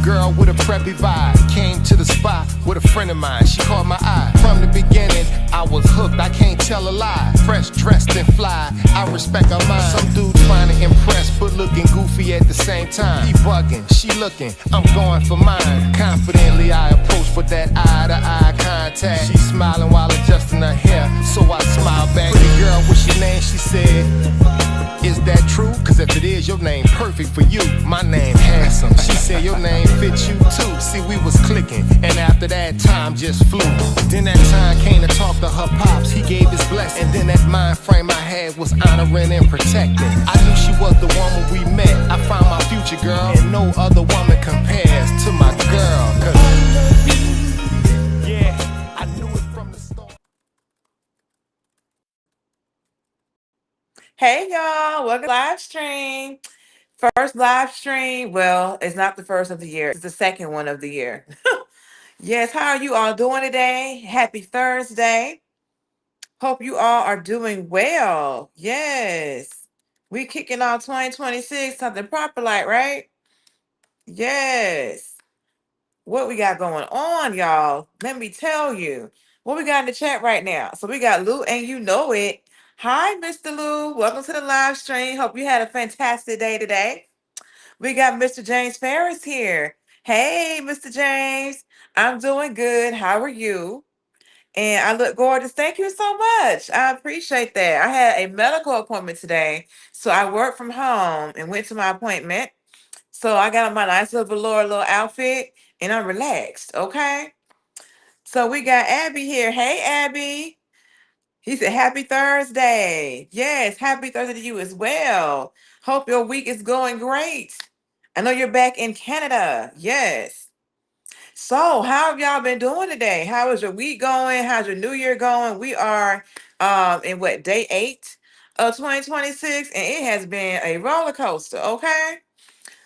girl with a preppy vibe. Came to the spot with a friend of mine. She caught my eye. From the beginning, I was hooked. I can't tell a lie. Fresh, dressed, and fly. I respect her mind. Some dude trying to impress, but looking goofy at the same time. He bugging, she looking. I'm going for mine. Confidently, I approach with that eye-to-eye contact. She smiling while adjusting her hair, so I smile back. Pretty girl, what's your name? She said, is that true? Cause if it is, your name perfect for you. My name handsome. She said your name fits you too. See, we was clicking, and after that, time just flew. Then that time came to talk to her pops. He gave his blessing. And then that mind frame I had was honoring and protecting. I knew she was the one when we met. I found my future girl, and no other woman compares to my girl. Cause yeah, I knew it from the start. Hey y'all, welcome to the live stream. First live stream. Well, it's not the first of the year. It's the second one of the year. Yes, how are you all doing today? Happy Thursday. Hope you all are doing well. Yes. We kicking off 2026, something proper like, right? Yes. What we got going on, y'all? Let me tell you. What we got in the chat right now. So we got Lou and you know it. Hi, Mr. Lou. Welcome to the live stream. Hope you had a fantastic day today. We got Mr. James Ferris here. Hey, Mr. James. I'm doing good. How are you? And I look gorgeous. Thank you so much. I appreciate that. I had a medical appointment today. So I worked from home and went to my appointment. So I got on my nice little velour little outfit and I'm relaxed. Okay. So we got Abby here. Hey, Abby. He said, Happy Thursday. Yes, happy Thursday to you as well. Hope your week is going great. I know you're back in Canada. Yes. So, how have y'all been doing today? How is your week going? How's your new year going? We are in what, day 8 of 2026, and it has been a roller coaster, okay?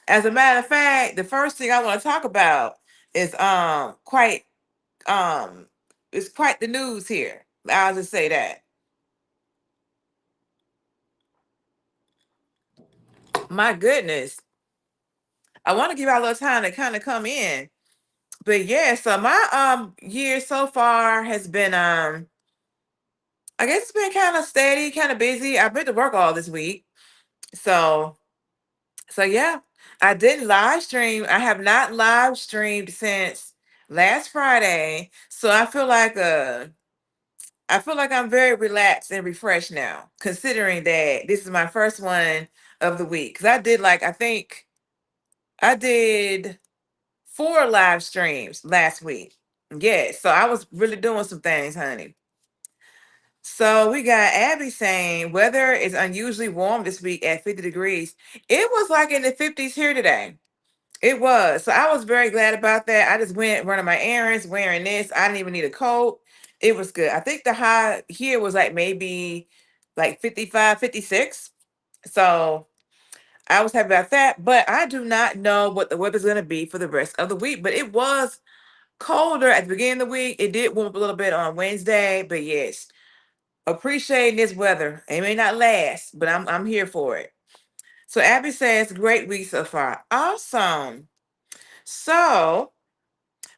As a matter of fact, the first thing I want to talk about is um it's quite the news here. I'll just say that. My goodness. I want to give y'all a little time to kind of come in. But yeah, so my year so far has been I guess it's been kind of steady, kind of busy. I've been to work all this week. So yeah, I didn't live stream. I have not live streamed since last Friday. So I feel like I'm very relaxed and refreshed now, considering that this is my first one of the week. Because I think I did 4 live streams last week. Yes, so I was really doing some things, honey. So we got Abby saying weather is unusually warm this week at 50 degrees. It was like in the 50s here today. It was. So I was very glad about that. I just went running my errands, wearing this. I didn't even need a coat. It was good. I think the high here was like maybe like 55, 56. So I was happy about that. But I do not know what the weather's going to be for the rest of the week. But it was colder at the beginning of the week. It did warm up a little bit on Wednesday. But yes, appreciating this weather. It may not last, but I'm here for it. So Abby says, great week so far. Awesome. So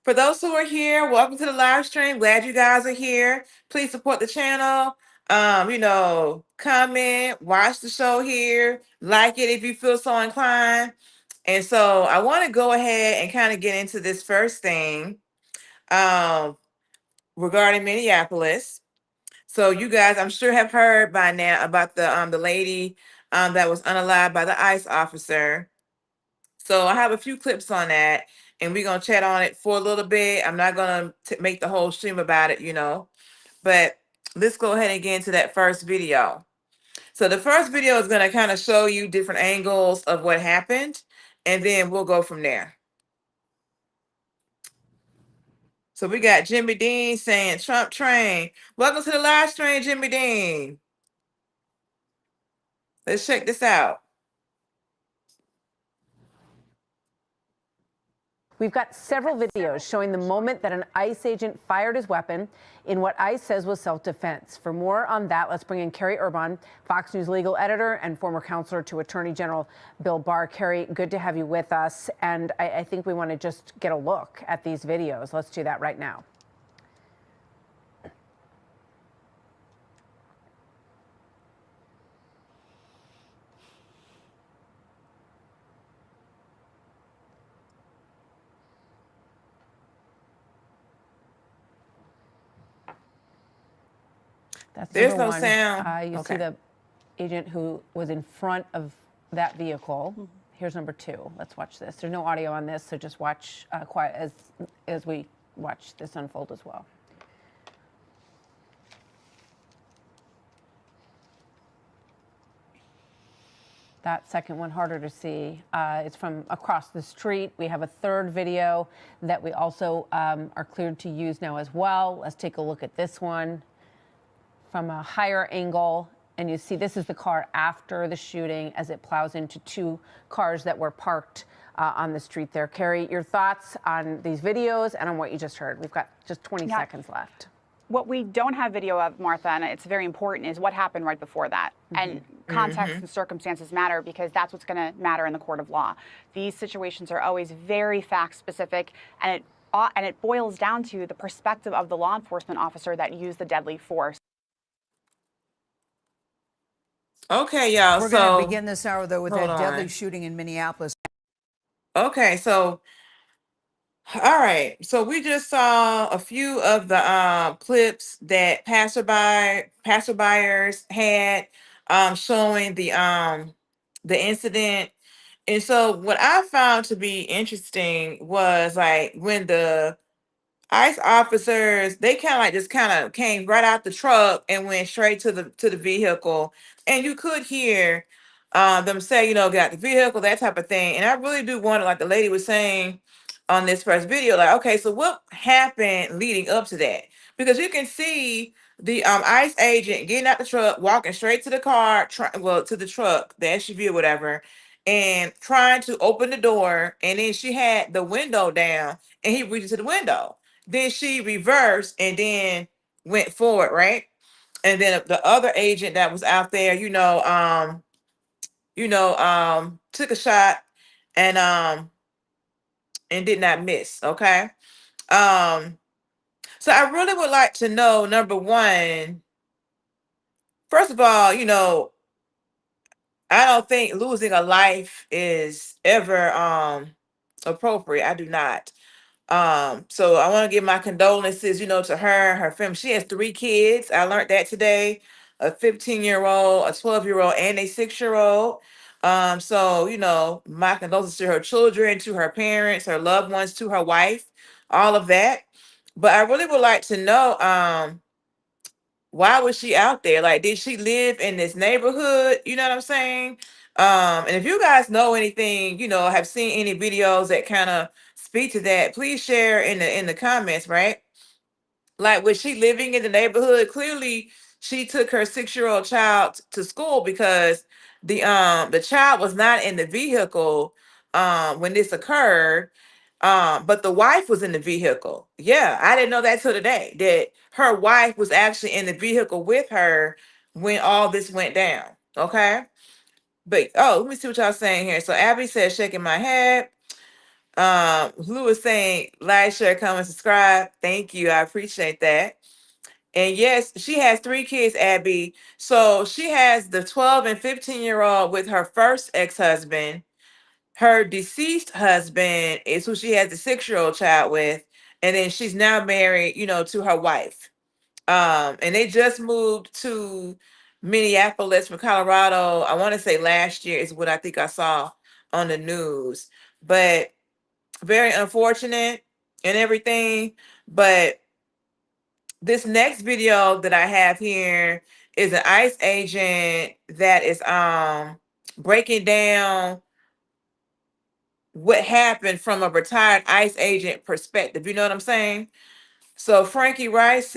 for those who are here, welcome to the live stream. Glad you guys are here. Please support the channel. Comment, watch the show here, like it if you feel so inclined. And so I want to go ahead and kind of get into this first thing um, regarding Minneapolis. So you guys, I'm sure have heard by now about the lady that was unalived by the ICE officer. So I have a few clips on that, and we're gonna chat on it for a little bit. I'm not gonna make the whole stream about it, but let's go ahead and get into that first video. So the first video is gonna kind of show you different angles of what happened, and then we'll go from there. So we got Jimmy Dean saying Trump train. Welcome to the live stream, Jimmy Dean. Let's check this out. We've got several videos showing the moment that an ICE agent fired his weapon in what ICE says was self-defense. For more on that, let's bring in Carrie Urban, Fox News legal editor and former counselor to Attorney General Bill Barr. Carrie, good to have you with us. And I think we want to just get a look at these videos. Let's do that right now. That's There's number no one. sound. You see Okay. the agent who was in front of that vehicle. Here's number two. Let's watch this. There's no audio on this, so just watch quiet as we watch this unfold as well. That second one harder to see. It's from across the street. We have a third video that we also are cleared to use now as well. Let's take a look at this one from a higher angle. And you see this is the car after the shooting as it plows into two cars that were parked on the street there. Carrie, your thoughts on these videos and on what you just heard? We've got just 20 seconds left. What we don't have video of, Martha, and it's very important, is what happened right before that. And context and circumstances matter because that's what's going to matter in the court of law. These situations are always very fact specific, and it boils down to the perspective of the law enforcement officer that used the deadly force. Okay, y'all. We're going to begin this hour, though, with that deadly shooting in Minneapolis. Okay, so all right. So we just saw a few of the clips that passerbyers had showing the incident. And so what I found to be interesting was like when the ICE officers, they kind of came right out the truck and went straight to the vehicle. And you could hear them say, get out the vehicle, that type of thing. And I really do wonder, like the lady was saying on this first video, like, okay, so what happened leading up to that? Because you can see the ICE agent getting out the truck, walking straight to the car, to the truck, the SUV or whatever, and trying to open the door. And then she had the window down and he reached to the window. Then she reversed and then went forward, right? And then the other agent that was out there, took a shot and did not miss. Okay. So I really would like to know, number one, first of all, I don't think losing a life is ever appropriate. I do not. So I want to give my condolences, to her family. She has 3 kids. I learned that today, a 15-year-old, a 12-year-old, and a 6-year-old. So, my condolences to her children, to her parents, her loved ones, to her wife, all of that. But I really would like to know, why was she out there? Like, did she live in this neighborhood? You know what I'm saying? And if you guys know anything, have seen any videos that kind of speak to that, please share in the comments, right? Like, was she living in the neighborhood? Clearly, she took her 6-year-old child to school because the child was not in the vehicle when this occurred. But the wife was in the vehicle. Yeah, I didn't know that till today, that her wife was actually in the vehicle with her when all this went down. Okay. But let me see what y'all saying here. So Abby says shaking my head. Lou is saying like, share, comment, subscribe. Thank you. I appreciate that. And yes, she has 3 kids, Abby. So she has the 12 and 15-year-old with her first ex-husband. Her deceased husband is who she has the 6-year-old child with. And then she's now married, to her wife. And they just moved to Minneapolis from Colorado. I want to say last year is what I think I saw on the news. But very unfortunate and everything. But this next video that I have here is an ICE agent that is breaking down what happened from a retired ICE agent perspective. You know what I'm saying? So Frank Rice,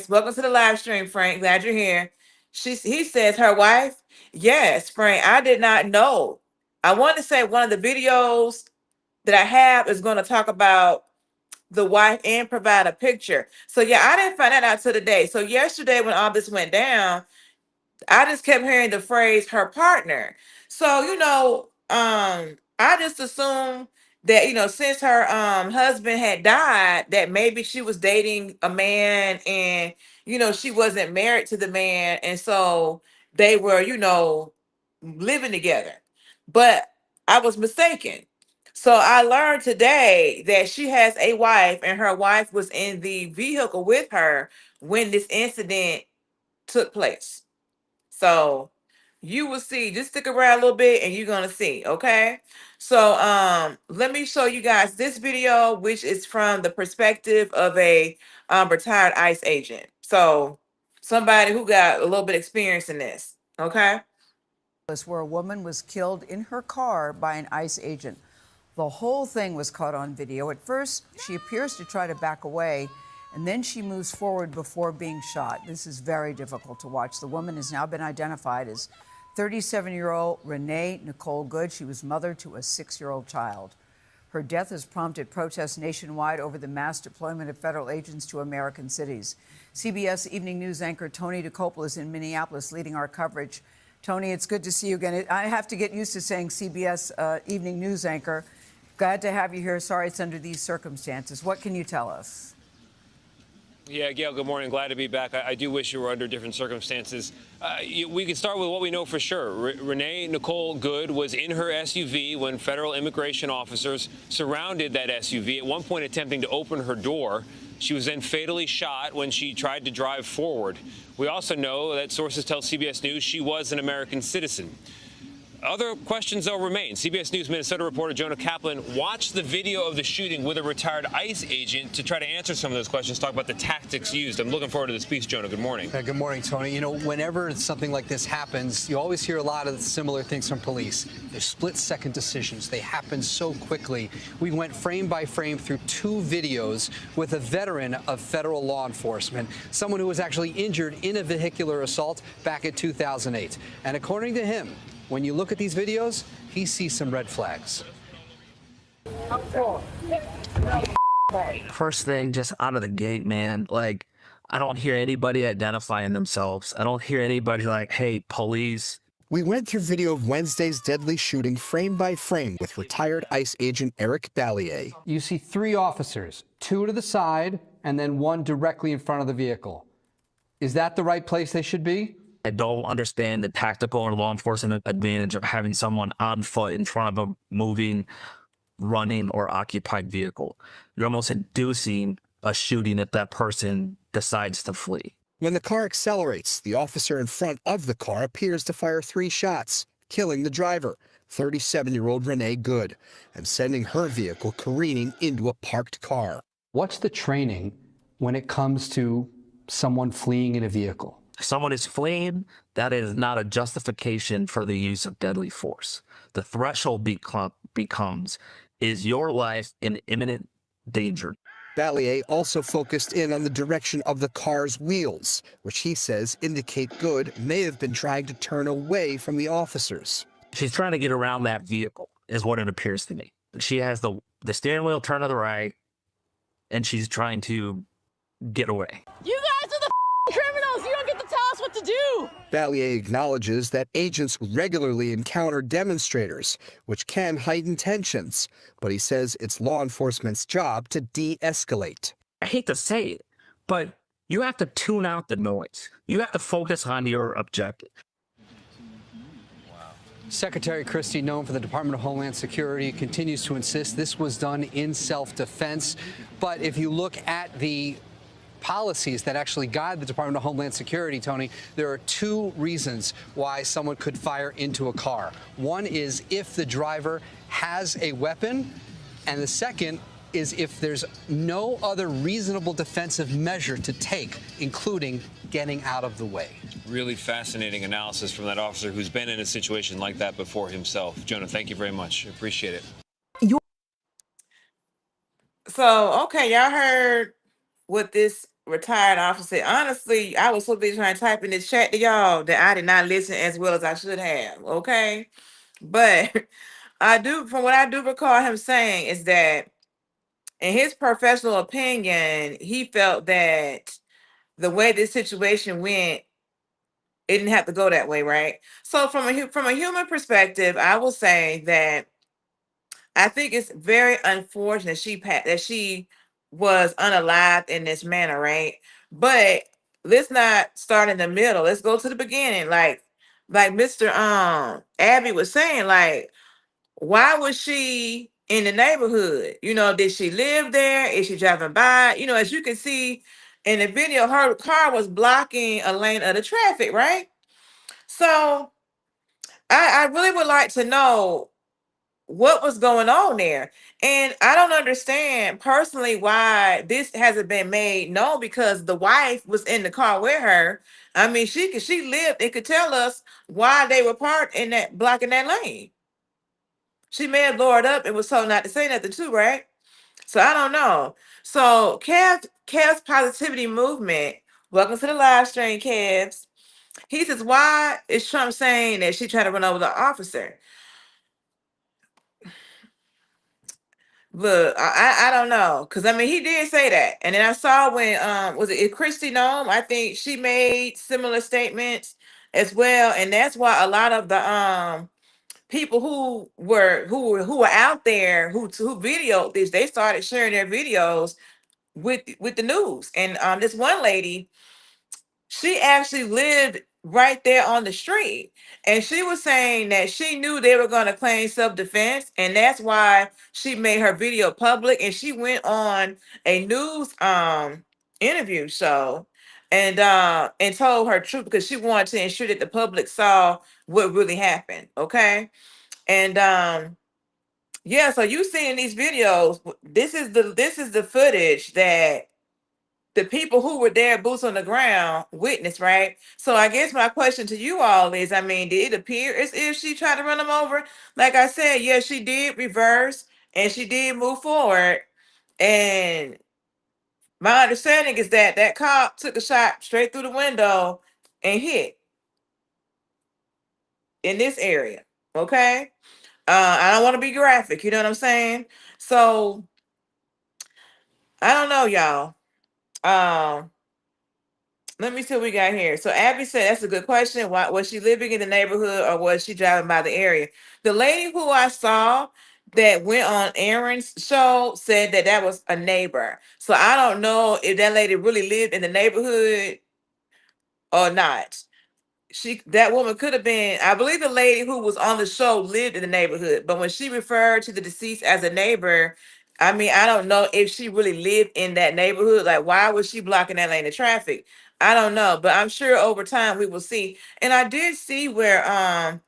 welcome to the live stream, Frank. Glad you're here. He says her wife. Yes, Frank, I did not know. I want to say one of the videos that I have is going to talk about the wife and provide a picture. So yeah, I didn't find that out till today. So yesterday when all this went down, I just kept hearing the phrase her partner. So, I just assumed that, since her husband had died, that maybe she was dating a man and, she wasn't married to the man. And so they were, living together. But I was mistaken. So I learned today that she has a wife and her wife was in the vehicle with her when this incident took place. So you will see. Just stick around a little bit and you're gonna see, okay? So let me show you guys this video, which is from the perspective of a retired ICE agent. So somebody who got a little bit experience in this, okay? Where a woman was killed in her car by an ICE agent. The whole thing was caught on video. At first, she appears to try to back away, and then she moves forward before being shot. This is very difficult to watch. The woman has now been identified as 37-year-old Renee Nicole Good. She was mother to a 6-year-old child. Her death has prompted protests nationwide over the mass deployment of federal agents to American cities. CBS Evening News anchor Tony DeCopel is in Minneapolis leading our coverage. Tony, it's good to see you again. I have to get used to saying CBS Evening News anchor. Glad to have you here. Sorry it's under these circumstances. What can you tell us? Yeah, Gail, good morning. Glad to be back. I do wish you were under different circumstances. We can start with what we know for sure. Renee Nicole Good was in her SUV when federal immigration officers surrounded that SUV, at one point attempting to open her door. She was then fatally shot when she tried to drive forward. We also know that sources tell CBS News she was an American citizen. Other questions, though, remain. CBS News Minnesota reporter Jonah Kaplan watched the video of the shooting with a retired ICE agent to try to answer some of those questions, talk about the tactics used. I'm looking forward to this piece, Jonah. Good morning. Good morning, Tony. You know, whenever something like this happens, you always hear a lot of similar things from police. They're split-second decisions. They happen so quickly. We went frame by frame through 2 videos with a veteran of federal law enforcement, someone who was actually injured in a vehicular assault back in 2008. And according to him, when you look at these videos, he sees some red flags. First thing, just out of the gate, man, like, I don't hear anybody identifying themselves. I don't hear anybody like, hey, police. We went through video of Wednesday's deadly shooting frame by frame with retired ICE agent Eric Ballier. You see 3 officers, 2 to the side, and then 1 directly in front of the vehicle. Is that the right place they should be? I don't understand the tactical or law enforcement advantage of having someone on foot in front of a moving, running, or occupied vehicle. You're almost inducing a shooting if that person decides to flee. When the car accelerates, the officer in front of the car appears to fire 3 shots, killing the driver, 37-year-old Renee Good, and sending her vehicle careening into a parked car. What's the training when it comes to someone fleeing in a vehicle? If someone is fleeing, that is not a justification for the use of deadly force. The threshold becomes, is your life in imminent danger? Ballier also focused in on the direction of the car's wheels, which he says indicate Good may have been trying to turn away from the officers. She's trying to get around that vehicle, is what it appears to me. She has the steering wheel turned to the right, and she's trying to get away. You guys are the criminals. You don't get to tell us what to do. Ballier acknowledges that agents regularly encounter demonstrators, which can heighten tensions, but he says it's law enforcement's job to de-escalate. I hate to say it, but you have to tune out the noise. You have to focus on your objective. Secretary Christie, known for the Department of Homeland Security, continues to insist this was done in self-defense. But if you look at the policies that actually guide the Department of Homeland Security, Tony, there are 2 reasons why someone could fire into a car. One is if the driver has a weapon, and the second is if there's no other reasonable defensive measure to take, including getting out of the way. Really fascinating analysis from that officer who's been in a situation like that before himself. Jonah, thank you very much. Appreciate it. So, okay, y'all heard what this retired officer said. Honestly, I was so busy trying to type in this chat to y'all that I did not listen as well as I should have, okay? But from what I do recall him saying is that in his professional opinion, he felt that the way this situation went, it didn't have to go that way, right? So from a human perspective, I will say that I think it's very unfortunate that she was unalived in this manner, right? But let's not start in the middle. Let's go to the beginning. Like Mr. Abby was saying, like, why was she in the neighborhood? You know, did she live there? Is she driving by? You know, as you can see in the video, her car was blocking a lane of the traffic, right? So I really would like to know what was going on there. And I don't understand personally why this hasn't been made known, because the wife was in the car with her. I mean, she lived and could tell us why they were parked in that blocking that lane. She may have lowered up and was told not to say nothing too, right? So I don't know. So Kev's positivity movement. Welcome to the live stream, Kevs. He says, why is Trump saying that she tried to run over the officer? Look, I don't know, because I mean he did say that, and then I saw when was it Christy Nome? I think she made similar statements as well, and that's why a lot of the people who were out there who videoed this, they started sharing their videos with the news, and this one lady, she actually lived right there on the street, and she was saying that she knew they were going to claim self-defense, and that's why she made her video public, and she went on a news interview show and told her truth, because she wanted to ensure that the public saw what really happened. Okay. And yeah, so you see in these videos, this is the footage that the people who were there, boots on the ground, witnessed, right? So I guess my question to you all is, I mean, did it appear as if she tried to run them over? Like I said, yes, she did reverse and she did move forward. And my understanding is that that cop took a shot straight through the window and hit in this area. Okay. I don't want to be graphic, you know what I'm saying? So I don't know, y'all. Um, Let me see what we got here. So Abby said that's a good question. Why was she living in the neighborhood or was she driving by the area? The lady who I saw that went on Aaron's show said that that was a neighbor. So I don't know if that lady really lived in the neighborhood or not. That woman could have been, I believe the lady who was on the show lived in the neighborhood, but when she referred to the deceased as a neighbor, I mean, I don't know if she really lived in that neighborhood. Like, why was she blocking that lane of traffic? I don't know, but I'm sure over time we will see. And I did see where I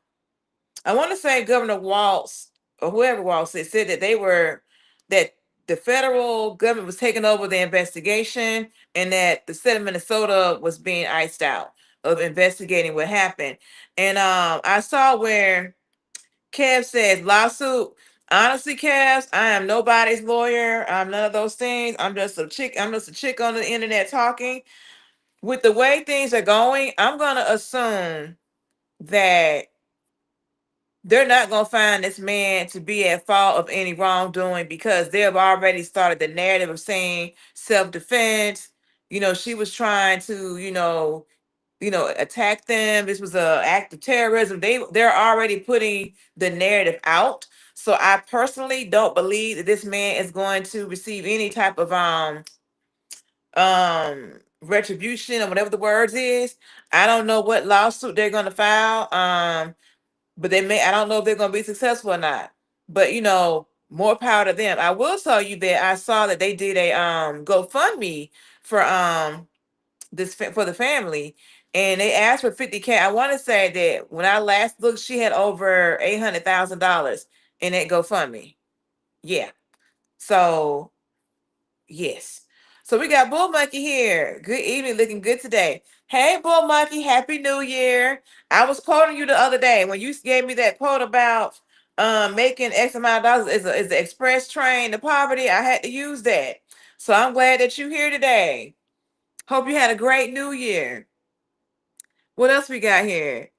want to say Governor Walz or whoever Walz said that that the federal government was taking over the investigation, and that the state of Minnesota was being iced out of investigating what happened. And I saw where Kev says lawsuit. Honestly, Kev, I am nobody's lawyer. I'm none of those things. I'm just a chick. I'm just a chick on the internet talking. With the way things are going, I'm gonna assume that they're not going to find this man to be at fault of any wrongdoing, because they have already started the narrative of saying self-defense. You know, she was trying to, attack them. This was a act of terrorism. They're already putting the narrative out. So I personally don't believe that this man is going to receive any type of retribution or whatever the words is. I don't know what lawsuit they're going to file. But I don't know if they're going to be successful or not. But more power to them. I will tell you that I saw that they did a GoFundMe for for the family, and they asked for 50K. I want to say that when I last looked, she had over $800,000 in that GoFundMe. Yeah. So yes. So we got Bull Monkey here. Good evening, looking good today. Hey, Bull Monkey, Happy New Year. I was quoting you the other day when you gave me that quote about making X amount of dollars is the express train to poverty. I had to use that. So I'm glad that you're here today. Hope you had a great new year. What else we got here?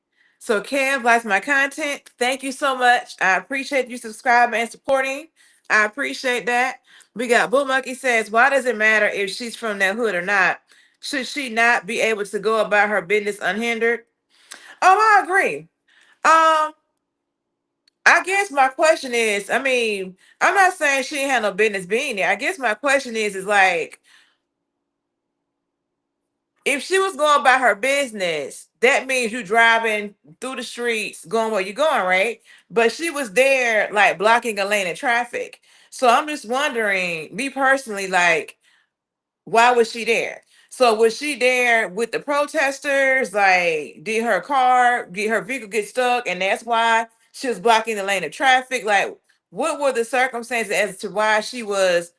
So Kev likes my content. Thank you so much. I appreciate you subscribing and supporting. I appreciate that. We got Bull Monkey says, why does it matter if she's from that hood or not? Should she not be able to go about her business unhindered? Oh, I agree. I guess my question is, I mean, I'm not saying she ain't had no business being there. I guess my question is like, if she was going about her business, that means you driving through the streets, going where you're going, right? But she was there, like blocking a lane of traffic. So I'm just wondering, me personally, like, why was she there? So was she there with the protesters? Like, did her vehicle get stuck, and that's why she was blocking the lane of traffic? Like, what were the circumstances as to why she was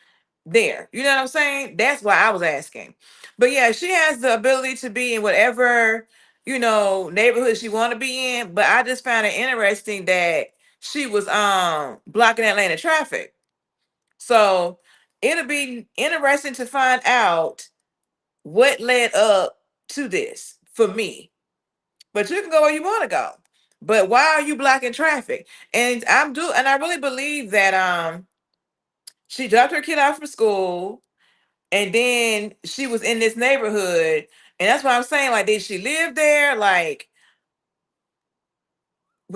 there? You know what I'm saying? That's why I was asking. But yeah, she has the ability to be in whatever, neighborhood she want to be in. But I just found it interesting that she was blocking that lane of traffic. So it'll be interesting to find out what led up to this for me. But you can go where you want to go. But why are you blocking traffic? And I really believe that she dropped her kid off from school, and then she was in this neighborhood. And that's why I'm saying, like, did she live there? Like,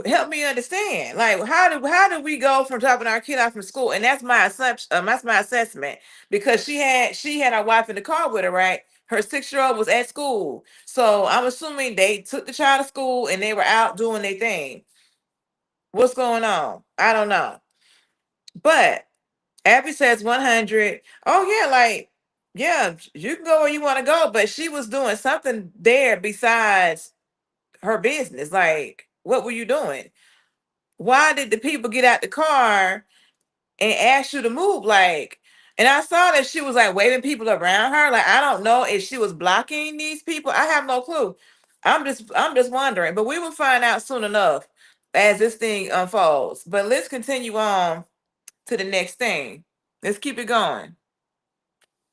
help me understand. Like, how do we go from dropping our kid off from school? And that's my assumption. That's my assessment, because she had her wife in the car with her, right? Her 6-year-old was at school, so I'm assuming they took the child to school and they were out doing their thing. What's going on? I don't know. But Abby says 100. Oh yeah, like, yeah, you can go where you want to go, but she was doing something there besides her business. Like, what were you doing? Why did the people get out the car and ask you to move? Like, and I saw that she was like waving people around her. Like, I don't know if she was blocking these people. I have no clue. I'm just wondering, but we will find out soon enough as this thing unfolds. But let's continue on to the next thing. Let's keep it going.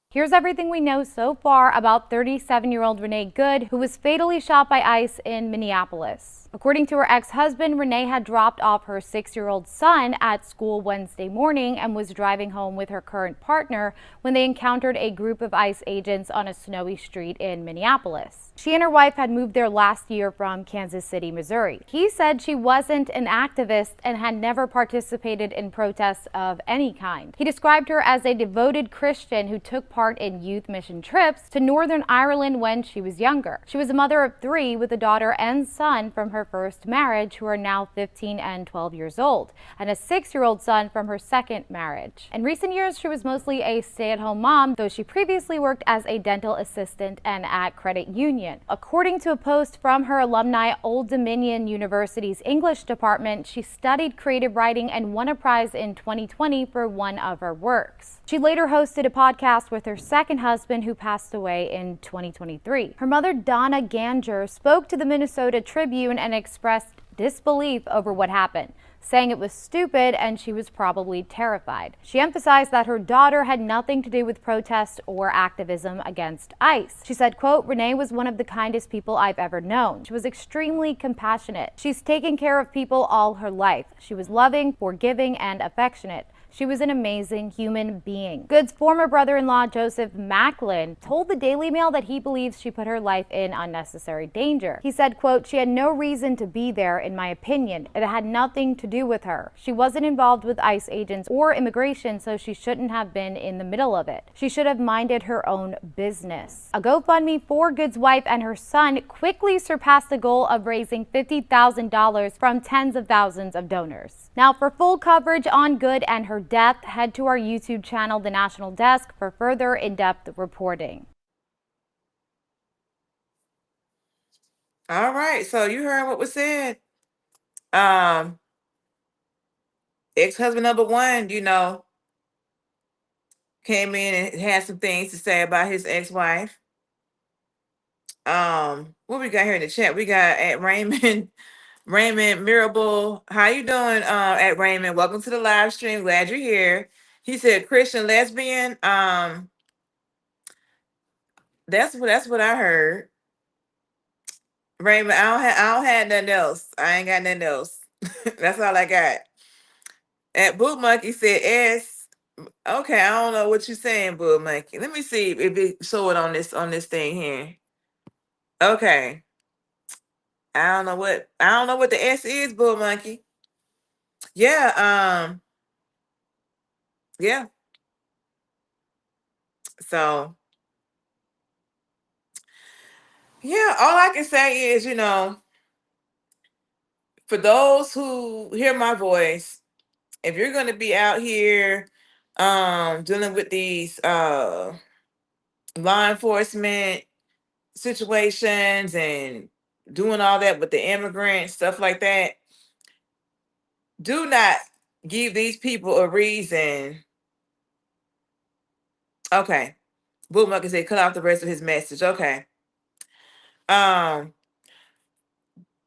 Here's everything we know so far about 37-year-old Renee Good, who was fatally shot by ICE in Minneapolis. According to her ex-husband, Renee had dropped off her 6-year-old son at school Wednesday morning and was driving home with her current partner when they encountered a group of ICE agents on a snowy street in Minneapolis. She and her wife had moved there last year from Kansas City, Missouri. He said she wasn't an activist and had never participated in protests of any kind. He described her as a devoted Christian who took part in youth mission trips to Northern Ireland when she was younger. She was a mother of 3 with a daughter and son from her first marriage, who are now 15 and 12 years old, and a 6-year-old son from her second marriage. In recent years, she was mostly a stay-at-home mom, though she previously worked as a dental assistant and at credit union. According to a post from her alumni Old Dominion University's English department, she studied creative writing and won a prize in 2020 for one of her works. She later hosted a podcast with her second husband, who passed away in 2023. Her mother, Donna Ganger, spoke to the Minnesota Tribune and expressed disbelief over what happened, saying it was stupid and she was probably terrified. She emphasized that her daughter had nothing to do with protests or activism against ICE. She said, quote, Renee was one of the kindest people I've ever known. She was extremely compassionate. She's taken care of people all her life. She was loving, forgiving, and affectionate. She was an amazing human being. Good's former brother-in-law, Joseph Macklin, told the Daily Mail that he believes she put her life in unnecessary danger. He said, quote, she had no reason to be there, in my opinion. It had nothing to do with her. She wasn't involved with ICE agents or immigration, so she shouldn't have been in the middle of it. She should have minded her own business. A GoFundMe for Good's wife and her son quickly surpassed the goal of raising $50,000 from tens of thousands of donors. Now, for full coverage on Good and her death, head to our YouTube channel, The National Desk, for further in-depth reporting. All right, so you heard what was said. Ex-husband number one, came in and had some things to say about his ex-wife. What we got here in the chat? We got at Raymond Mirable. How you doing, at Raymond? Welcome to the live stream. Glad you're here. He said Christian lesbian. That's what I heard. Raymond, I don't have nothing else. I ain't got nothing else. That's all I got. And Boo Monkey said S. Okay, I don't know what you're saying, Boo Monkey. Let me see if it show it on this thing here. Okay. I don't know what the S is, Boo Monkey. Yeah, yeah. So yeah, all I can say is, for those who hear my voice, if you're gonna be out here dealing with these law enforcement situations and doing all that with the immigrants, stuff like that, do not give these people a reason. Okay. Bootmucker said cut off the rest of his message. Okay. Um,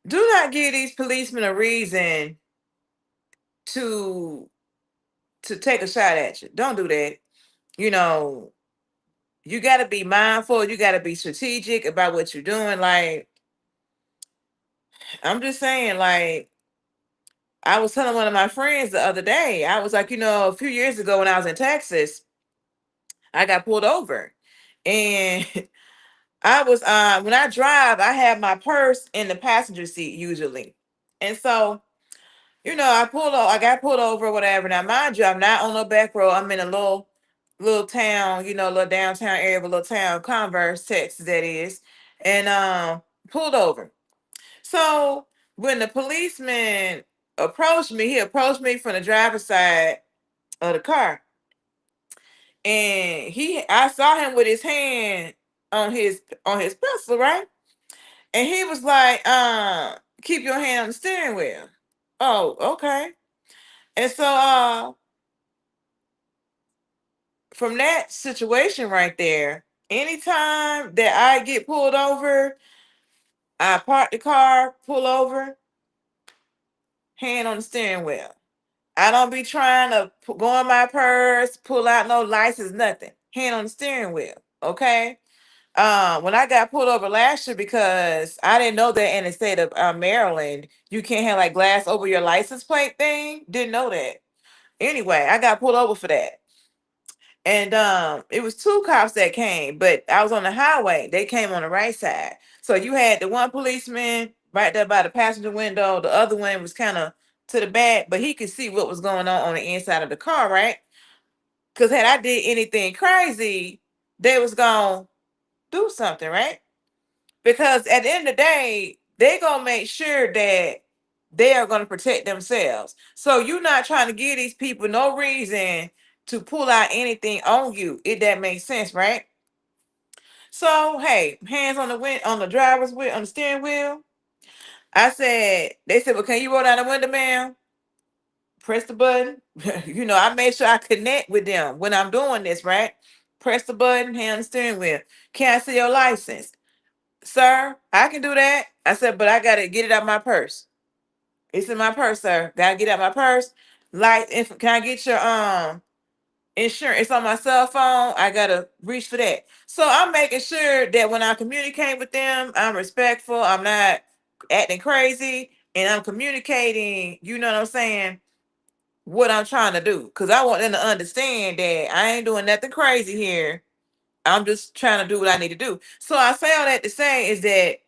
do not give these policemen a reason to take a shot at you. Don't do that. You know, you gotta be mindful, you gotta be strategic about what you're doing. Like, I'm just saying, like, I was telling one of my friends the other day, I was like, a few years ago when I was in Texas, I got pulled over. And I was when I drive, I have my purse in the passenger seat usually. And so, I got pulled over or whatever. Now, mind you, I'm not on no back road. I'm in a little town, little downtown area of a little town, Converse, Texas, that is. And pulled over. So when the policeman approached me, he approached me from the driver's side of the car. And I saw him with his hand on his pistol, right? And he was like, keep your hand on the steering wheel. Oh, okay. And so from that situation right there, anytime that I get pulled over, I park the car, pull over, hand on the steering wheel. I don't be trying to go in my purse, pull out no license, nothing. Hand on the steering wheel. Okay. When I got pulled over last year, because I didn't know that in the state of Maryland, you can't have like glass over your license plate thing. Didn't know that. Anyway, I got pulled over for that. And it was two cops that came, but I was on the highway. They came on the right side. So you had the one policeman right there by the passenger window. The other one was kind of to the back, but he could see what was going on the inside of the car, right? Because had I did anything crazy, they was gonna do something, right? Because at the end of the day, they're gonna make sure that they are gonna protect themselves. So you're not trying to give these people no reason to pull out anything on you, if that makes sense, right? So hey, hands on the on the driver's wheel, on the steering wheel. They said, well, can you roll down the window, ma'am? Press the button. I made sure I connect with them when I'm doing this, right? Press the button, hand on the steering wheel. Can I see your license? Sir, I can do that. I said, but I gotta get it out my purse. It's in my purse, sir. Gotta get out my purse. Can I get your insurance? It's on my cell phone. I gotta reach for that. So I'm making sure that when I communicate with them, I'm respectful. I'm not acting crazy, and I'm communicating. You know what I'm saying? What I'm trying to do, because I want them to understand that I ain't doing nothing crazy here. I'm just trying to do what I need to do. So I say all that to say is that,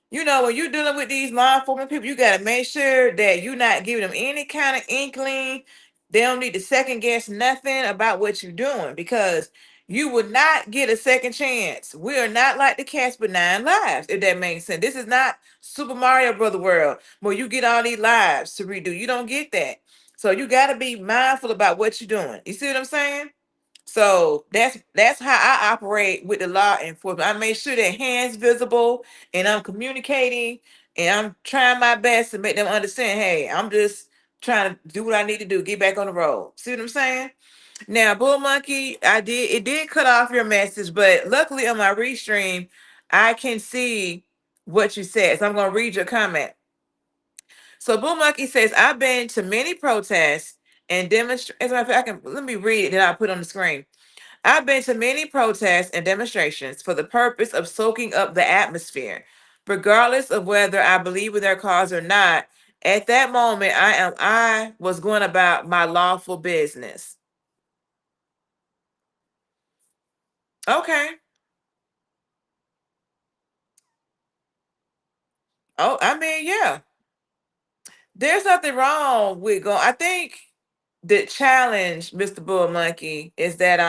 when you're dealing with these law enforcement people, you got to make sure that you're not giving them any kind of inkling. They don't need to second guess nothing about what you're doing, because you would not get a second chance. We are not like the cats with 9 lives, if that makes sense. This is not Super Mario Brother World where you get all these lives to redo. You don't get that. So you got to be mindful about what you're doing. You see what I'm saying? So that's how I operate with the law enforcement. I make sure that hands visible, and I'm communicating, and I'm trying my best to make them understand, hey, I'm just trying to do what I need to do, get back on the road. See what I'm saying? Now, Bull Monkey, it did cut off your message, but luckily on my restream, I can see what you said. So I'm gonna read your comment. So Bull Monkey says, I've been to many protests and demonstrations. As a matter of fact, let me read it, then I'll put on the screen. I've been to many protests and demonstrations for the purpose of soaking up the atmosphere. regardless of whether I believe in their cause or not. At that moment, I was going about my lawful business. Okay. Oh, I mean, yeah. There's nothing wrong with going. I think the challenge, Mr. Bull Monkey, is that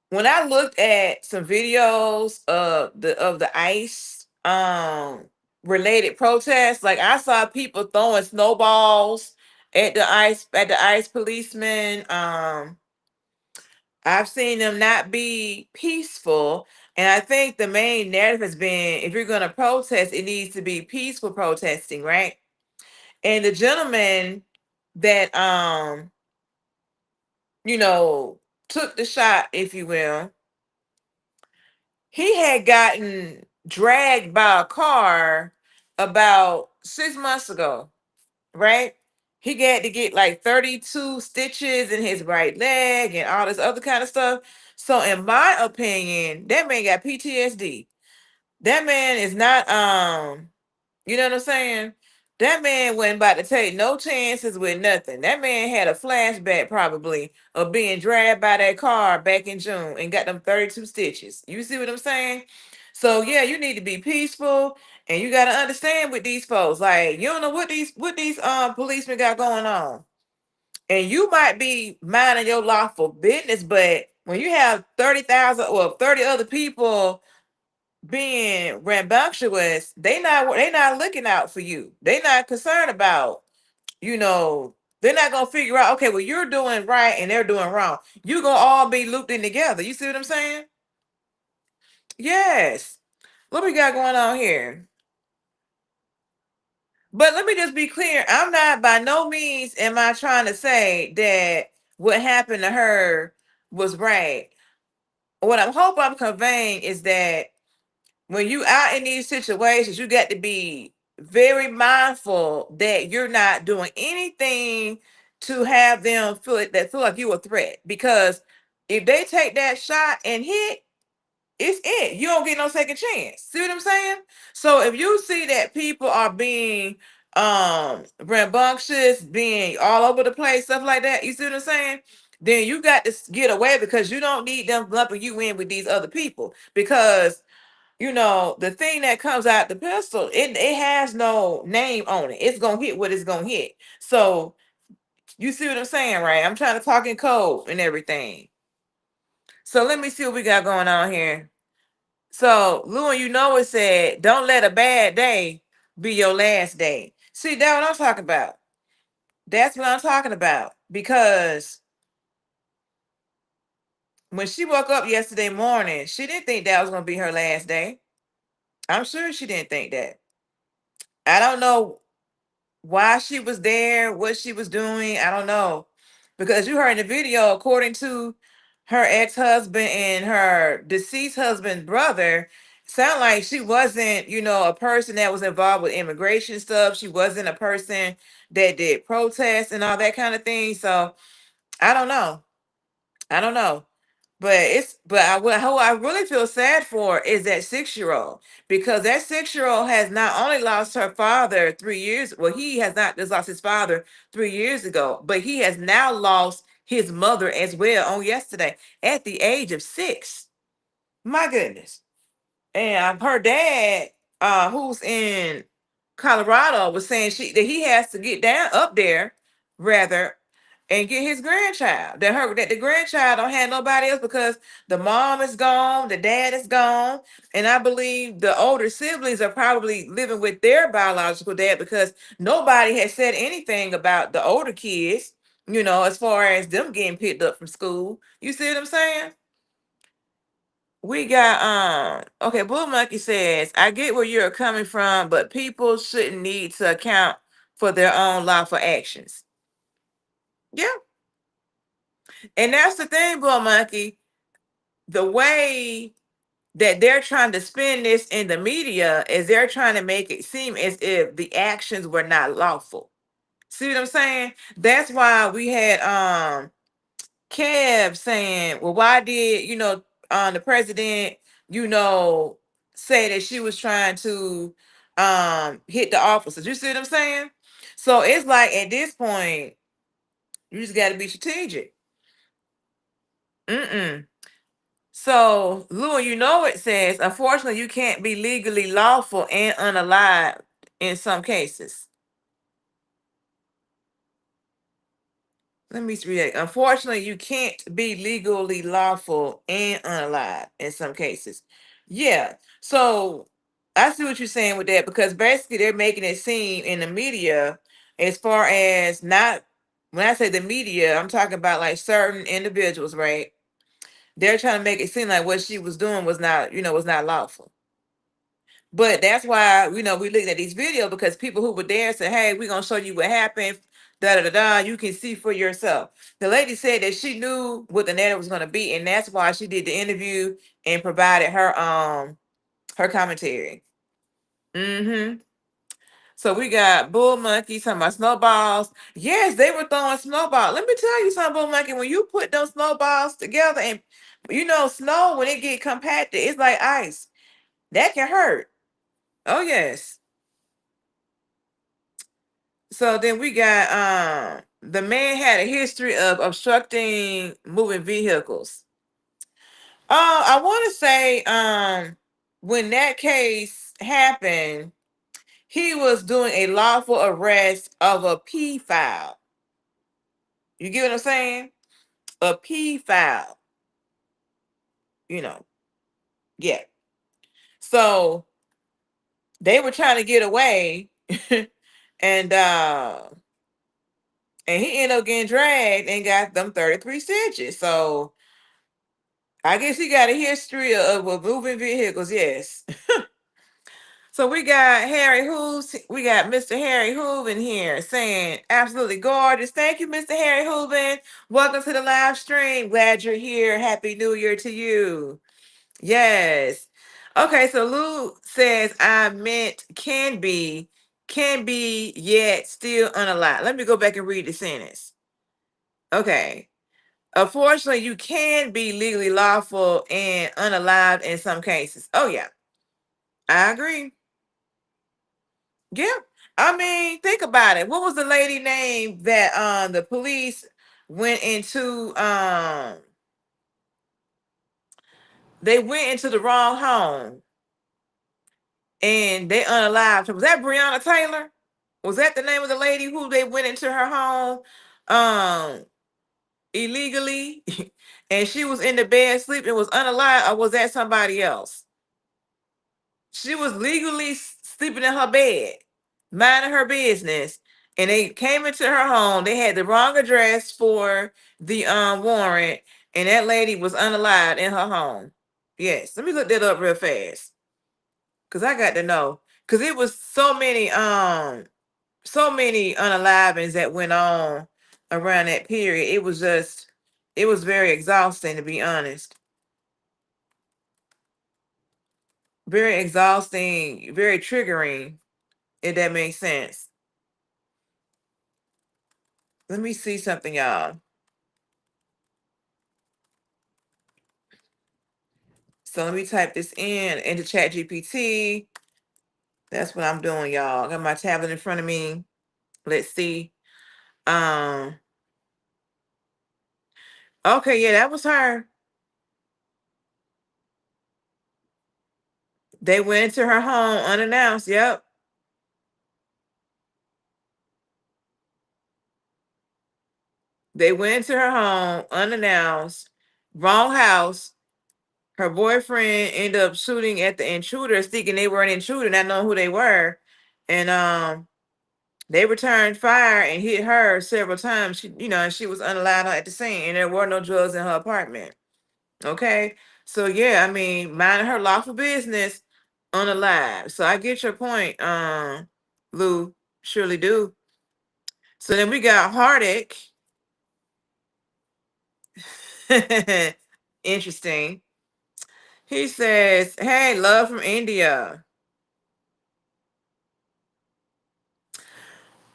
when I looked at some videos of the ICE related protests, like I saw people throwing snowballs at the ICE policemen. I've seen them not be peaceful. And I think the main narrative has been if you're gonna protest, it needs to be peaceful protesting, right? And the gentleman that you know, took the shot, if you will, he had gotten dragged by a car about 6 months ago, right? He had to get like 32 stitches in his right leg and all this other kind of stuff. So, in my opinion, that man got PTSD. That man is not you know what I'm saying? That man wasn't about to take no chances with nothing. That man had a flashback probably of being dragged by that car back in June and got them 32 stitches. You see what I'm saying? So yeah, you need to be peaceful and you gotta understand with these folks. Like you don't know what these policemen got going on. And you might be minding your lawful business, but when you have 30,000 or 30 other people being rambunctious, they not looking out for you. They not concerned about, you know, they're not gonna figure out, okay, well, you're doing right and they're doing wrong. You gonna all be looped in together. You see what I'm saying? Yes. What we got going on here? But let me just be clear. I'm not by no means am I trying to say that what happened to her was right. What I'm conveying is that when you out in these situations, you got to be very mindful that you're not doing anything to have them feel like you a threat. Because if they take that shot and hit, it's it. You don't get no second chance. See what I'm saying? So if you see that people are being rambunctious, being all over the place, stuff like that, you see what I'm saying? Then you got to get away because you don't need them lumping you in with these other people. Because the thing that comes out the pistol, it has no name on it. It's gonna hit what it's gonna hit. So you see what I'm saying, right? I'm trying to talk in code and everything. So let me see what we got going on here. So Lou, it said, "Don't let a bad day be your last day." See, that's what I'm talking about. That's what I'm talking about. Because when she woke up yesterday morning, she didn't think that was gonna be her last day. I'm sure she didn't think that. I don't know why she was there, what she was doing, I don't know. Because you heard in the video, according to her ex-husband and her deceased husband's brother, sound like she wasn't, a person that was involved with immigration stuff. She wasn't a person that did protests and all that kind of thing. So I don't know. I don't know. Who I really feel sad for is that 6-year-old, because that 6-year-old has not only lost her father 3 years. Well, he has not just lost his father 3 years ago, but he has now lost his mother as well on yesterday at the age of 6. My goodness. And her dad, who's in Colorado, was saying that he has to get down up there rather and get his grandchild. That the grandchild don't have nobody else because the mom is gone, the dad is gone, and I believe the older siblings are probably living with their biological dad because nobody has said anything about the older kids, as far as them getting picked up from school. You see what I'm saying? We got okay, Bull Monkey says, "I get where you're coming from, but people shouldn't need to account for their own lawful actions." Yeah. And that's the thing, Bull Monkey. The way that they're trying to spin this in the media is they're trying to make it seem as if the actions were not lawful. See what I'm saying? That's why we had Kev saying, well, why did the president, you know say that she was trying to hit the officers. You see what I'm saying? So it's like at this point, you just got to be strategic. Mm-mm. So, Lou, you know it says, unfortunately, you can't be legally lawful and unalive in some cases. Let me read that. Unfortunately, you can't be legally lawful and unalive in some cases. Yeah. So I see what you're saying with that, because basically they're making it seem in the media, as far as not, when I say the media, I'm talking about like certain individuals, right? They're trying to make it seem like what she was doing was not, was not lawful. But that's why, we looked at these videos, because people who were there said, hey, we're going to show you what happened. Da da da da. You can see for yourself. The lady said that she knew what the narrative was going to be, and that's why she did the interview and provided her commentary. Mm-hmm. So we got Bull Monkey talking about snowballs. Yes, they were throwing snowballs. Let me tell you something, Bull Monkey. When you put those snowballs together, and snow, when it get compacted, it's like ice. That can hurt. Oh yes. So then we got the man had a history of obstructing moving vehicles. I want to say when that case happened, he was doing a lawful arrest of a P file. You get what I'm saying? A P file. Yeah. So they were trying to get away, and he ended up getting dragged and got them 33 stitches. So I guess he got a history of moving vehicles, yes. So we got we got Mr. Harry Hooven here saying, absolutely gorgeous. Thank you, Mr. Harry Hooven. Welcome to the live stream. Glad you're here. Happy New Year to you. Yes. Okay, so Lou says, I meant can be yet still unalive. Let me go back and read the sentence. Okay. Unfortunately, you can be legally lawful and unalived in some cases. Oh yeah, I agree. Yeah. I mean, think about it. What was the lady name that the police went into they went into the wrong home and they unalived her? Was that Breonna Taylor? Was that the name of the lady who they went into her home illegally and she was in the bed sleeping and was unalived, or was that somebody else? She was legally sleeping in her bed, minding her business, and they came into her home. They had the wrong address for the warrant, and that lady was unalived in her home. Yes, let me look that up real fast, cause I got to know. Cause it was so many unalivings that went on around that period. It was very exhausting, to be honest. Very exhausting, very triggering, if that makes sense. Let me see something, y'all. So let me type this into Chat GPT. That's what I'm doing, y'all. I got my tablet in front of me. Let's see. Um, okay, yeah, that was her. They went into her home unannounced. Yep. They went into her home unannounced. Wrong house. Her boyfriend ended up shooting at the intruders, thinking they were an intruder, not knowing who they were. And they returned fire and hit her several times. And she was unalive at the scene, and there were no drugs in her apartment. Okay, so yeah, I mean, minding her lawful business, unalive. So I get your point, Lou. Surely do. So then we got Heartache. Interesting. He says, "Hey, love from India."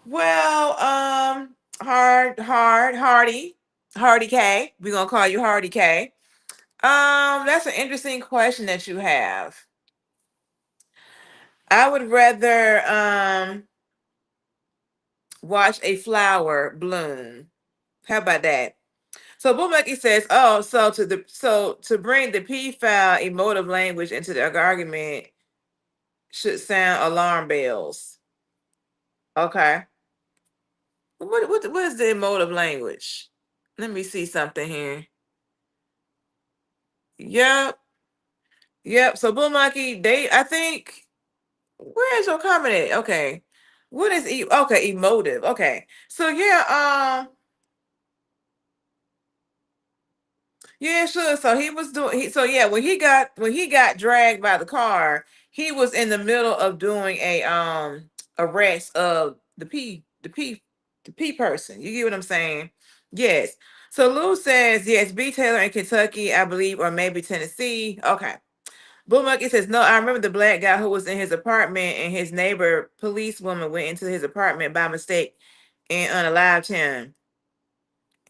Well, Hardy K. We're gonna call you Hardy K. That's an interesting question that you have. I would rather watch a flower bloom. How about that? So Boomaki says, "Oh, so to bring the pedophile emotive language into the argument should sound alarm bells." Okay, what is the emotive language? Let me see something here. Yep, yep. So Boomaki, I think, where is your comment at? Okay, what is okay, emotive? Okay, so yeah, yeah, sure. So he was doing. So yeah, when he got dragged by the car, he was in the middle of doing a arrest of the P person. You get what I'm saying? Yes. So Lou says yes. B Taylor in Kentucky, I believe, or maybe Tennessee. Okay. Blue Monkey says no. I remember the black guy who was in his apartment, and his neighbor policewoman went into his apartment by mistake and unalived him.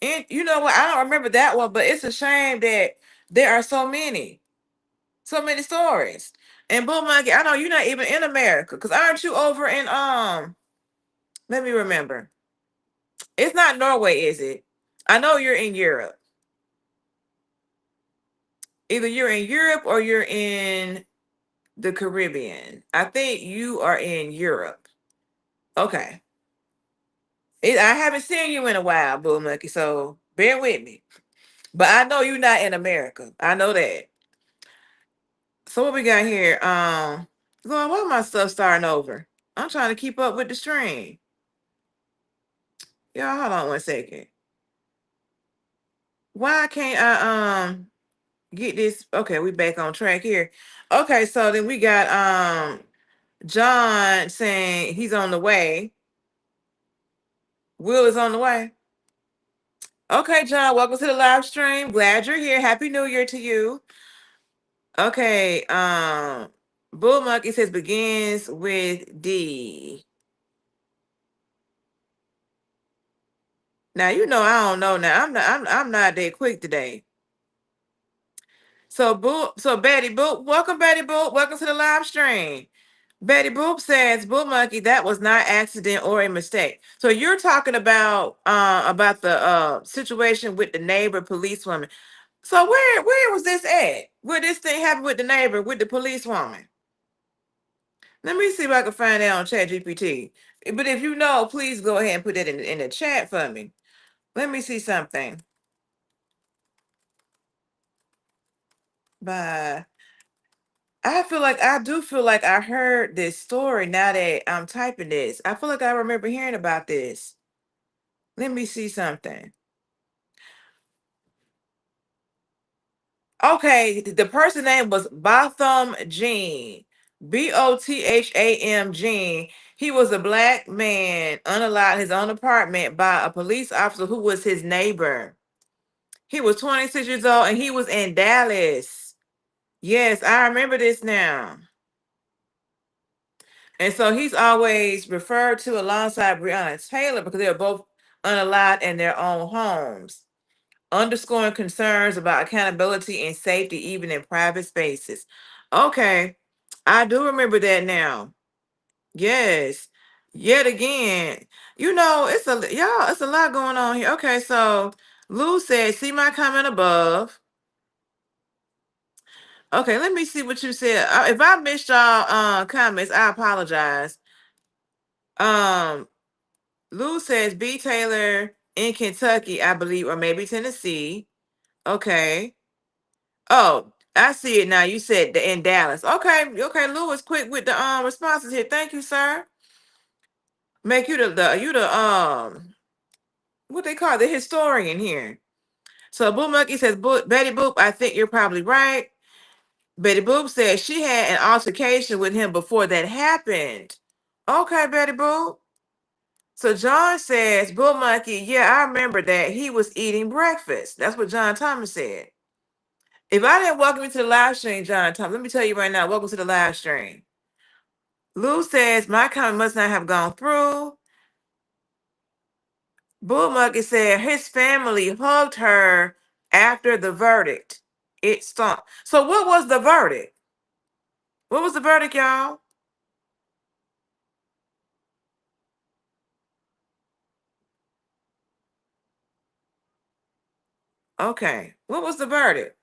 And you know what? I don't remember that one, but it's a shame that there are so many stories. And Bull Monkey, I know you're not even in America, because aren't you over in let me remember. It's not Norway, is it? I know you're in Europe. Either you're in Europe or you're in the Caribbean. I think you are in Europe. Okay. I haven't seen you in a while, Bull Monkey, so bear with me. But I know you're not in America. I know that. So what we got here? Lord, why my stuff starting over? I'm trying to keep up with the stream. Y'all, hold on one second. Why can't I get this? Okay, we back on track here. Okay, so then we got John saying he's on the way. Will is on the way. Okay, John, welcome to the live stream. Glad you're here. Happy New Year to you. Okay, Bull Monkey says begins with D. Now you know I don't know. Now I'm not that quick today. So Betty Boop, welcome Betty Boop, welcome to the live stream. Betty Boop says, "Bull Monkey, that was not accident or a mistake." So you're talking about the situation with the neighbor policewoman. So where was this at? Where this thing happened with the neighbor with the policewoman? Let me see if I can find that on ChatGPT. But if you know, please go ahead and put that in the chat for me. Let me see something. Bye. I do feel like I heard this story now that I'm typing this. I feel like I remember hearing about this. Let me see something. Okay, the person name was Botham Jean. Botham Jean. He was a black man unallowed his own apartment by a police officer who was his neighbor. He was 26 years old and he was in Dallas. Yes, I remember this now. And so he's always referred to alongside Breonna Taylor because they were both unallowed in their own homes, underscoring concerns about accountability and safety even in private spaces. Okay, I do remember that now. Yes. Yet again, it's a lot going on here. Okay, so Lou said, see my comment above. Okay, let me see what you said. If I missed y'all comments, I apologize. Um, Lou says B. Taylor in Kentucky, I believe, or maybe Tennessee. Okay. Oh, I see it now. You said in Dallas. Okay, okay. Lou is quick with the responses here. Thank you, sir. Make you the what they call the historian here. So Boo Monkey says, Betty Boop, I think you're probably right. Betty Boop says she had an altercation with him before that happened. Okay, Betty Boop. So John says, Bull Monkey, yeah, I remember that. He was eating breakfast. That's what John Thomas said. If I didn't welcome you to the live stream, John Thomas, let me tell you right now, welcome to the live stream. Lou says, my comment must not have gone through. Bull Monkey said his family hugged her after the verdict. It stunk. So what was the verdict? What was the verdict, y'all? Okay. What was the verdict?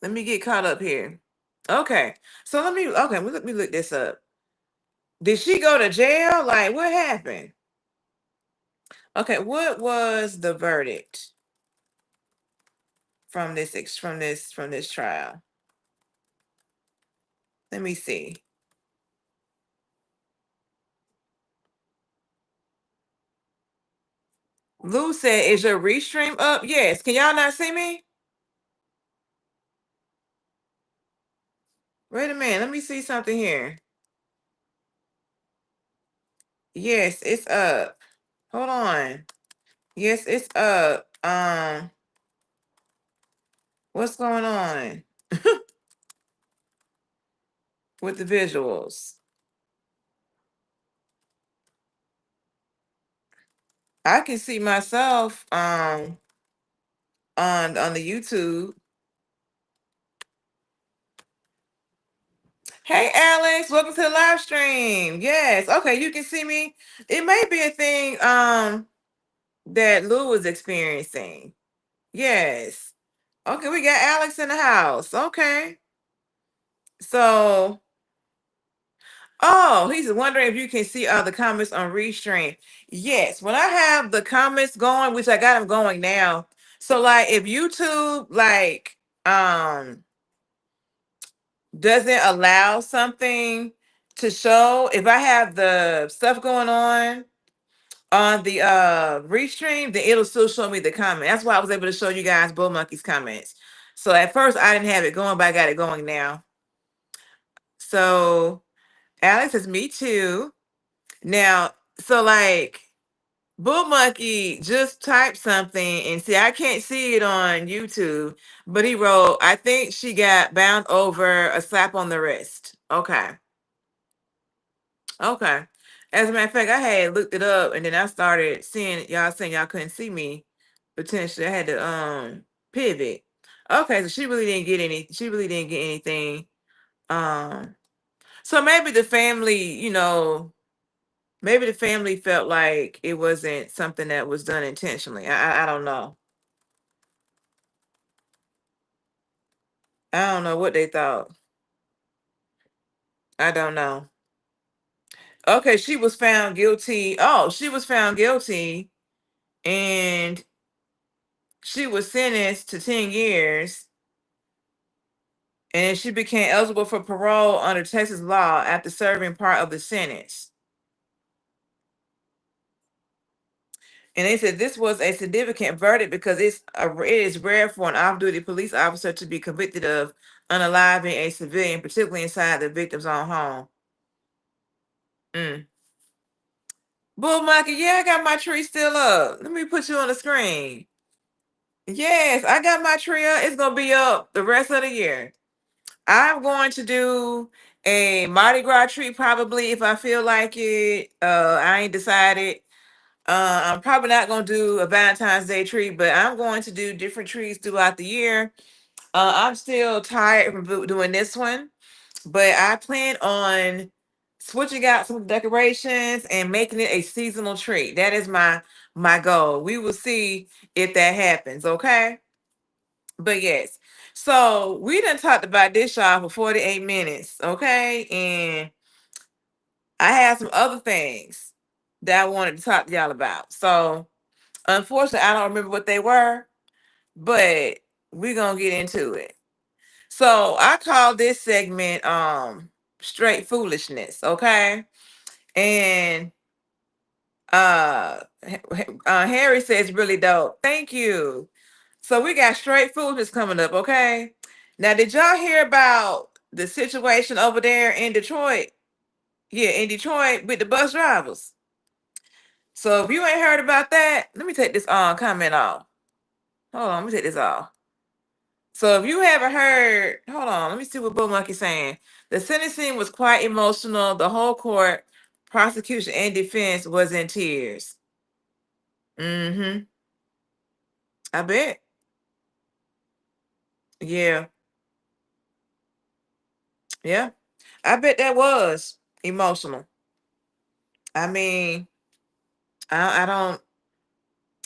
Let me get caught up here. Okay. So let me look this up. Did she go to jail? Like, what happened? Okay, what was the verdict from this trial? Let me see. Lou said, "Is your restream up?" Yes. Can y'all not see me? Wait a minute. Let me see something here. Yes, it's up. Hold on. Yes, it's up. What's going on with the visuals? I can see myself on the YouTube. Hey Alex, welcome to the live stream. Yes, okay, you can see me. It may be a thing that Lou was experiencing. Yes. Okay, we got Alex in the house. Okay. So, oh, he's wondering if you can see the comments on Restream. Yes, when I have the comments going, which I got them going now. So like if YouTube like doesn't allow something to show, if I have the stuff going on the restream, then it'll still show me the comment. That's why I was able to show you guys Bull Monkey's comments. So at first I didn't have it going, but I got it going now. So Alex says me too. Now, so like Bull Monkey just typed something and see, I can't see it on YouTube, but he wrote, I think she got bound over a slap on the wrist. Okay. Okay. As a matter of fact, I had looked it up and then I started seeing y'all saying y'all couldn't see me. Potentially, I had to pivot. Okay, so she really didn't get anything. Um, so maybe the family, maybe the family felt like it wasn't something that was done intentionally. I don't know. I don't know what they thought. I don't know. Okay, she was found guilty. Oh, she was found guilty and she was sentenced to 10 years and she became eligible for parole under Texas law after serving part of the sentence. And they said this was a significant verdict because it is rare for an off-duty police officer to be convicted of unaliving a civilian, particularly inside the victim's own home. Bull Monkey, yeah, I got my tree still up. Let me put you on the screen. Yes, I got my tree up. It's gonna be up the rest of the year. I'm going to do a Mardi Gras tree probably if I feel like it. I ain't decided. I'm probably not gonna do a Valentine's Day tree, but I'm going to do different trees throughout the year. I'm still tired from doing this one, but I plan on switching out some decorations and making it a seasonal tree. That is my goal. We will see if that happens, okay? But yes. So we done talked about this, y'all, for 48 minutes, okay? And I have some other things that I wanted to talk to y'all about. So unfortunately, I don't remember what they were, but we're gonna get into it. So I call this segment straight foolishness, okay? And Harry says really dope. Thank you. So we got straight foolishness coming up, okay? Now, did y'all hear about the situation over there in Detroit? Yeah, in Detroit with the bus drivers. So if you ain't heard about that, let me take this comment off. Hold on, let me take this off. So if you haven't heard, hold on, let me see what Bull Monkey's saying. The sentencing was quite emotional. The whole court, prosecution and defense was in tears. Mm-hmm. I bet. Yeah. Yeah. I bet that was emotional. I mean, I don't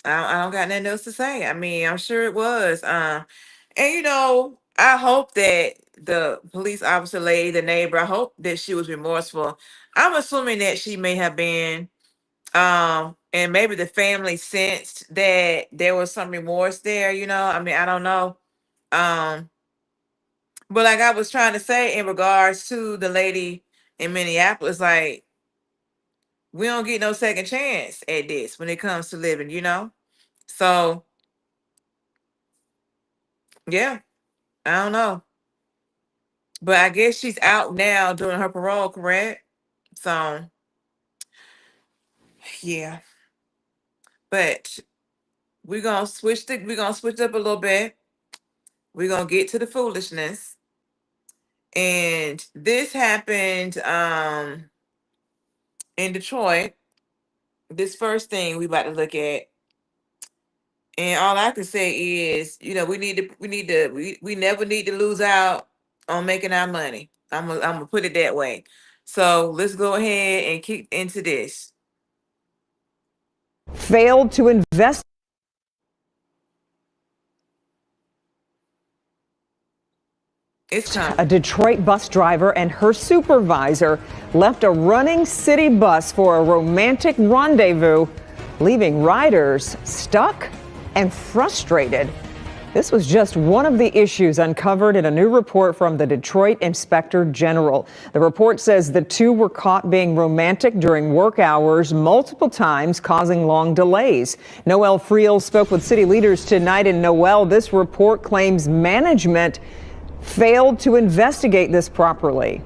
I don't got nothing else to say. I mean, I'm sure it was. And I hope that the police officer lady, the neighbor, I hope that she was remorseful. I'm assuming that she may have been, and maybe the family sensed that there was some remorse there. I mean, I don't know. Um, but like I was trying to say in regards to the lady in Minneapolis, like we don't get no second chance at this when it comes to living. So yeah, I don't know. But I guess she's out now doing her parole, correct? So yeah. But we're gonna switch up a little bit. We're gonna get to the foolishness. And this happened in Detroit. This first thing we about to look at. And all I can say is, we never need to lose out on making our money. I'm gonna put it that way. So let's go ahead and kick into this. Failed to invest. It's coming. A Detroit bus driver and her supervisor left a running city bus for a romantic rendezvous, leaving riders stuck and frustrated. This was just one of the issues uncovered in a new report from the Detroit Inspector General. The report says the two were caught being romantic during work hours multiple times, causing long delays. Noel Friel spoke with city leaders tonight. And Noel, this report claims management failed to investigate this properly.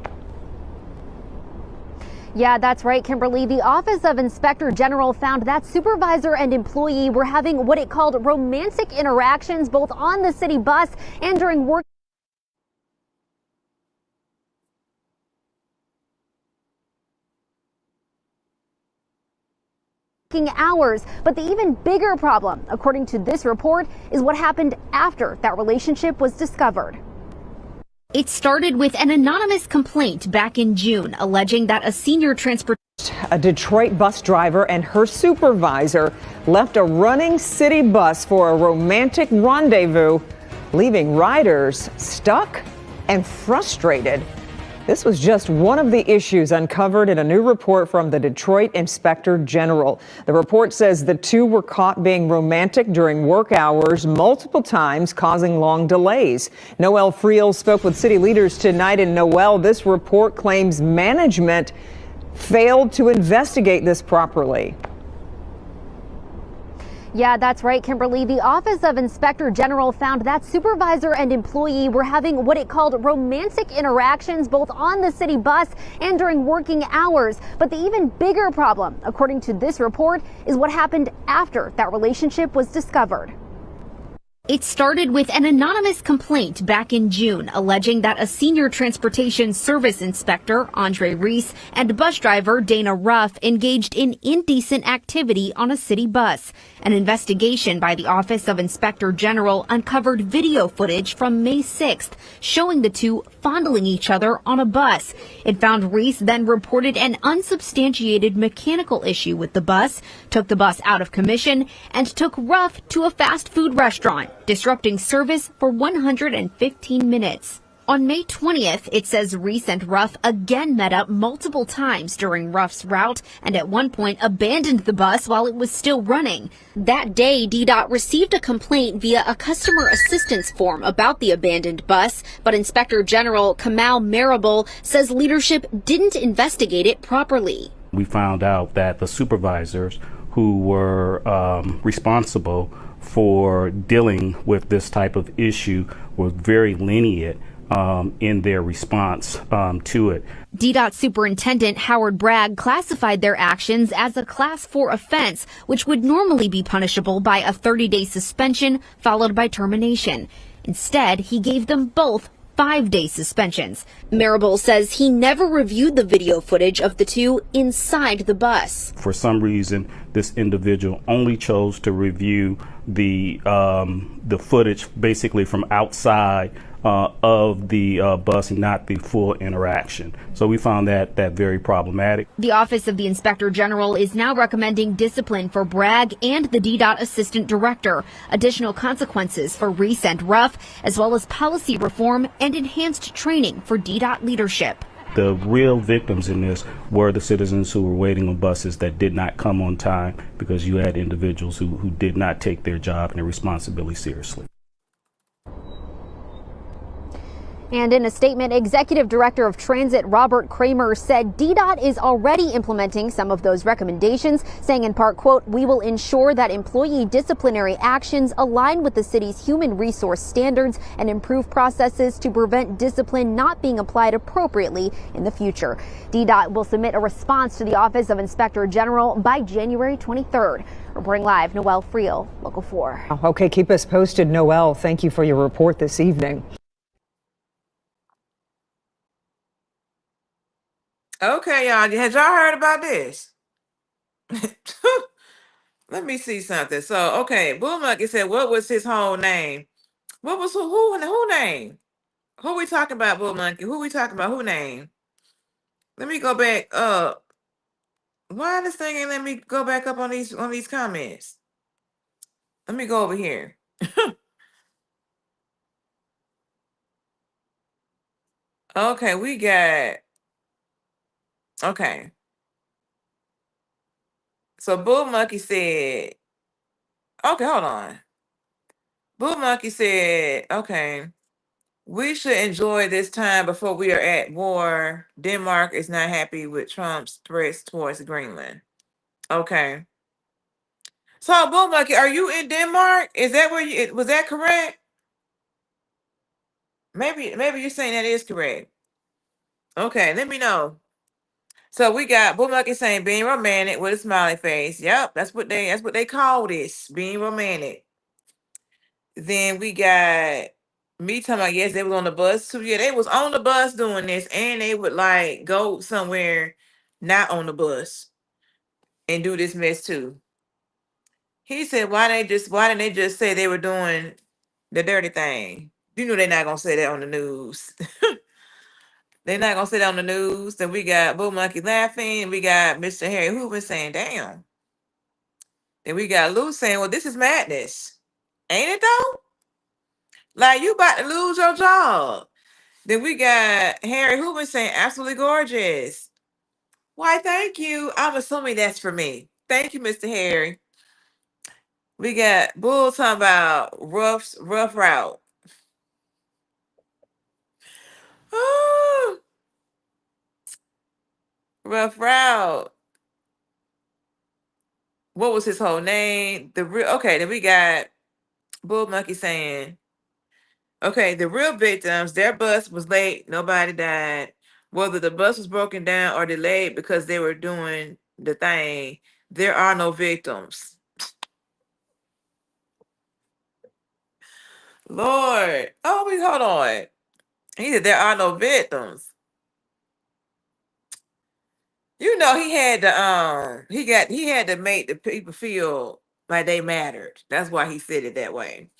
Yeah, that's right, Kimberly. The Office of Inspector General found that supervisor and employee were having what it called romantic interactions both on the city bus and during work hours. But the even bigger problem, according to this report, is what happened after that relationship was discovered. It started with an anonymous complaint back in June alleging that a senior A Detroit bus driver and her supervisor left a running city bus for a romantic rendezvous, leaving riders stuck and frustrated. This was just one of the issues uncovered in a new report from the Detroit Inspector General. The report says the two were caught being romantic during work hours multiple times, causing long delays. Noel Friel spoke with city leaders tonight. And Noel, this report claims management failed to investigate this properly. Yeah, that's right, Kimberly. The Office of Inspector General found that supervisor and employee were having what it called romantic interactions both on the city bus and during working hours. But the even bigger problem, according to this report, is what happened after that relationship was discovered. It started with an anonymous complaint back in June alleging that a senior transportation service inspector, Andre Reese, and bus driver Dana Ruff engaged in indecent activity on a city bus. An investigation by the Office of Inspector General uncovered video footage from May 6th showing the two fondling each other on a bus. It found Reese then reported an unsubstantiated mechanical issue with the bus, took the bus out of commission, and took Ruff to a fast food restaurant, disrupting service for 115 minutes. On May 20th, it says Reese and Ruff again met up multiple times during Ruff's route and at one point abandoned the bus while it was still running. That day, DDOT received a complaint via a customer assistance form about the abandoned bus, but Inspector General Kamal Marable says leadership didn't investigate it properly. We found out that the supervisors who were responsible for dealing with this type of issue were very lenient in their response to it. DDOT Superintendent Howard Bragg classified their actions as a Class 4 offense, which would normally be punishable by a 30-day suspension followed by termination. Instead, he gave them both 5-day suspensions. Marable says he never reviewed the video footage of the two inside the bus. For some reason, this individual only chose to review the footage basically from outside of the bus and not the full interaction. So we found that very problematic. The Office of the Inspector General is now recommending discipline for Bragg and the DDOT Assistant Director, additional consequences for Reese and Ruff, as well as policy reform and enhanced training for DDOT leadership. The real victims in this were the citizens who were waiting on buses that did not come on time because you had individuals who did not take their job and their responsibility seriously. And in a statement, Executive Director of Transit Robert Kramer said DDOT is already implementing some of those recommendations, saying in part, quote, "We will ensure that employee disciplinary actions align with the city's human resource standards and improve processes to prevent discipline not being applied appropriately in the future." DDOT will submit a response to the Office of Inspector General by January 23rd. Reporting live, Noelle Friel, Local 4. Okay, keep us posted, Noelle. Thank you for your report this evening. Okay, y'all. Had y'all heard about this? Let me see something. So, okay, Bull Monkey said, what was his whole name? What was who name? Who we talking about, Bull Monkey? Who we talking about? Who name? Let me go back up. Why this thing ain't let me go back up on these comments? Let me go over here. Okay, we got okay. So Bull Monkey said, okay, hold on. Bull Monkey said, okay, we should enjoy this time before we are at war. Denmark is not happy with Trump's threats towards Greenland. Okay. So Bull Monkey, are you in Denmark? Is that where you was that correct? Maybe you're saying that is correct. Okay, let me know. So we got Bull Monkey saying being romantic with a smiley face. Yep, that's what they call this, being romantic. Then we got me talking about, yes, they was on the bus too. Yeah, they was on the bus doing this, and they would like go somewhere not on the bus and do this mess too. He said, why didn't they just say they were doing the dirty thing? You know they're not gonna say that on the news. They're not gonna say that on the news. Then we got Bull Monkey laughing, and we got Mr. Harry Hoover saying, damn. Then we got Lou saying, well, this is madness. Ain't it though? Like you about to lose your job. Then we got Harry Hoover saying, absolutely gorgeous. Why, thank you. I'm assuming that's for me. Thank you, Mr. Harry. We got Bull talking about rough route. Rough route. What was his whole name? Okay, then we got Bull Monkey saying, okay, the real victims, their bus was late, nobody died. Whether the bus was broken down or delayed because they were doing the thing, there are no victims. Lord. Oh, wait, hold on. He said there are no victims. You know, he had to he had to make the people feel like they mattered. That's why he said it that way.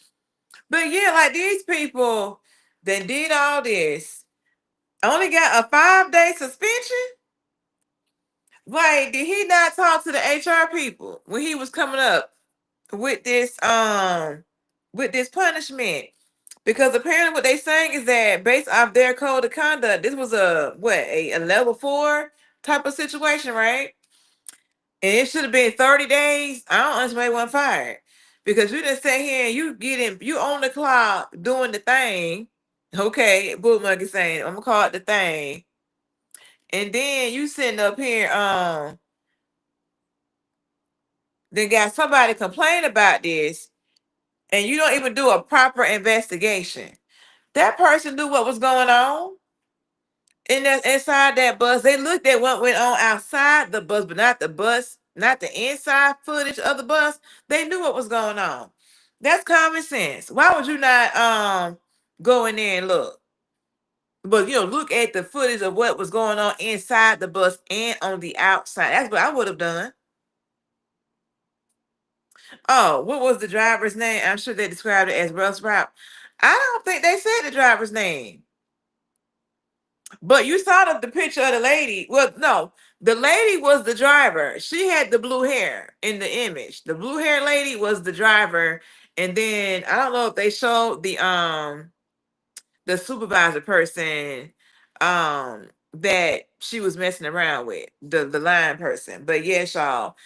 But yeah, like these people that did all this only got a 5-day suspension. Like, did he not talk to the HR people when he was coming up with this punishment? Because apparently what they saying is that based off their code of conduct, this was a level 4 type of situation, right? And it should have been 30 days. I don't understand why he wasn't fired. Because you didn't sit here and you on the clock doing the thing. Okay, Bull Monkey saying, I'm gonna call it the thing. And then you sitting up here, then got somebody complain about this, and you don't even do a proper investigation. That person knew what was going on. Inside that bus, they looked at what went on outside the bus, but not the bus, not the inside footage of the bus. They knew what was going on. That's common sense. Why would you not go in there and look? But look at the footage of what was going on inside the bus and on the outside. That's what I would have done. Oh, what was the driver's name? I'm sure they described it as Russ Route. I don't think they said the driver's name. But you saw the picture of the lady. Well, no, the lady was the driver. She had the blue hair in the image. The blue hair lady was the driver. And then I don't know if they showed the supervisor person that she was messing around with, the line person. But yes, y'all,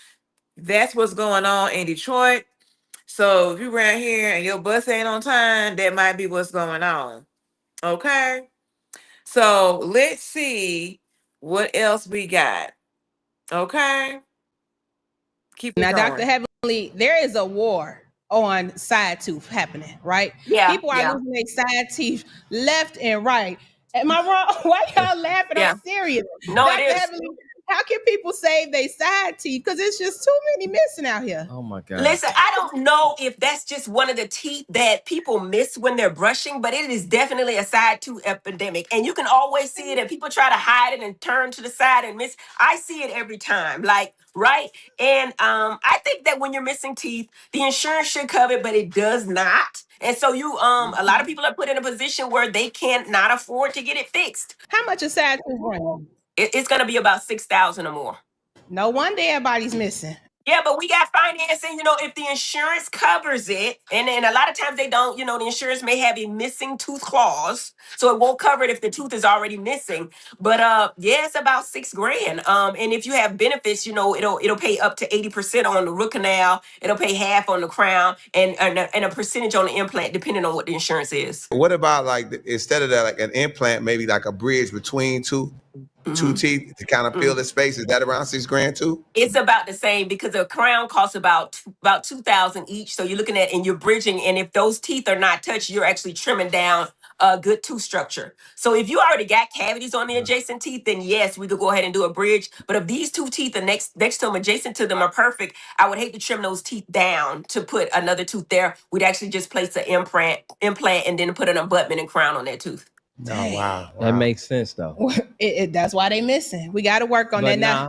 that's what's going on in Detroit. So if you around here and your bus ain't on time, that might be what's going on. Okay. So let's see what else we got. Okay. Keep it Now, Dr. going. Heavenly, there is a war on side tooth happening, right? Yeah, People are yeah, losing their side teeth left and right. Am I wrong? Why y'all laughing? I'm yeah. serious. No, it Dr. is. Heavenly, how can people save their side teeth? Because it's just too many missing out here. Oh my God. Listen, I don't know if that's just one of the teeth that people miss when they're brushing, but it is definitely a side tooth epidemic. And you can always see it, and people try to hide it and turn to the side and miss. I see it every time, like, right? And I think that when you're missing teeth, the insurance should cover it, but it does not. And so a lot of people are put in a position where they can't not afford to get it fixed. How much a side tooth run? It's going to be about 6,000 or more. No wonder everybody's missing. Yeah, but we got financing, if the insurance covers it, and a lot of times they don't, the insurance may have a missing tooth clause, so it won't cover it if the tooth is already missing. But yeah, it's about $6,000. And if you have benefits, it'll pay up to 80% on the root canal, it'll pay half on the crown, and a percentage on the implant, depending on what the insurance is. What about like instead of that, like an implant, maybe like a bridge between two teeth to kind of fill the space? Is that around $6,000 too? It's about the same because a crown costs about 2,000 each. So you're looking at and you're bridging, and if those teeth are not touched, you're actually trimming down a good tooth structure. So if you already got cavities on the adjacent teeth, then yes, we could go ahead and do a bridge. But if these two teeth are next to them, adjacent to them, are perfect, I would hate to trim those teeth down to put another tooth there. We'd actually just place an implant and then put an abutment and crown on that tooth. Oh, wow. That makes sense though. That's why they missing. We got to work on that now.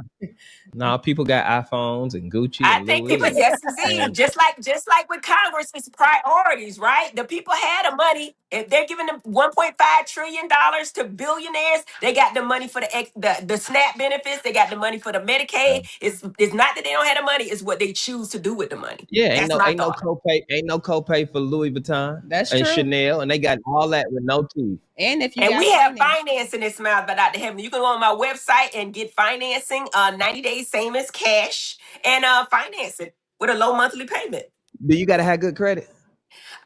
Now people got iPhones and Gucci. I And think Louis people, yes, indeed. Just like with Congress, it's priorities, right? The people had the money. If they're giving them $1.5 trillion to billionaires, they got the money for the SNAP benefits. They got the money for the Medicaid. It's not that they don't have the money. It's what they choose to do with the money. Yeah, That's my ain't no thought. copay for Louis Vuitton. That's and true. Chanel, and they got all that with no teeth. And if you And got we have finance. financing this month by Dr. Heaven. You can go on my website and get financing, 90 days, same as cash, and finance it with a low monthly payment. Do you got to have good credit?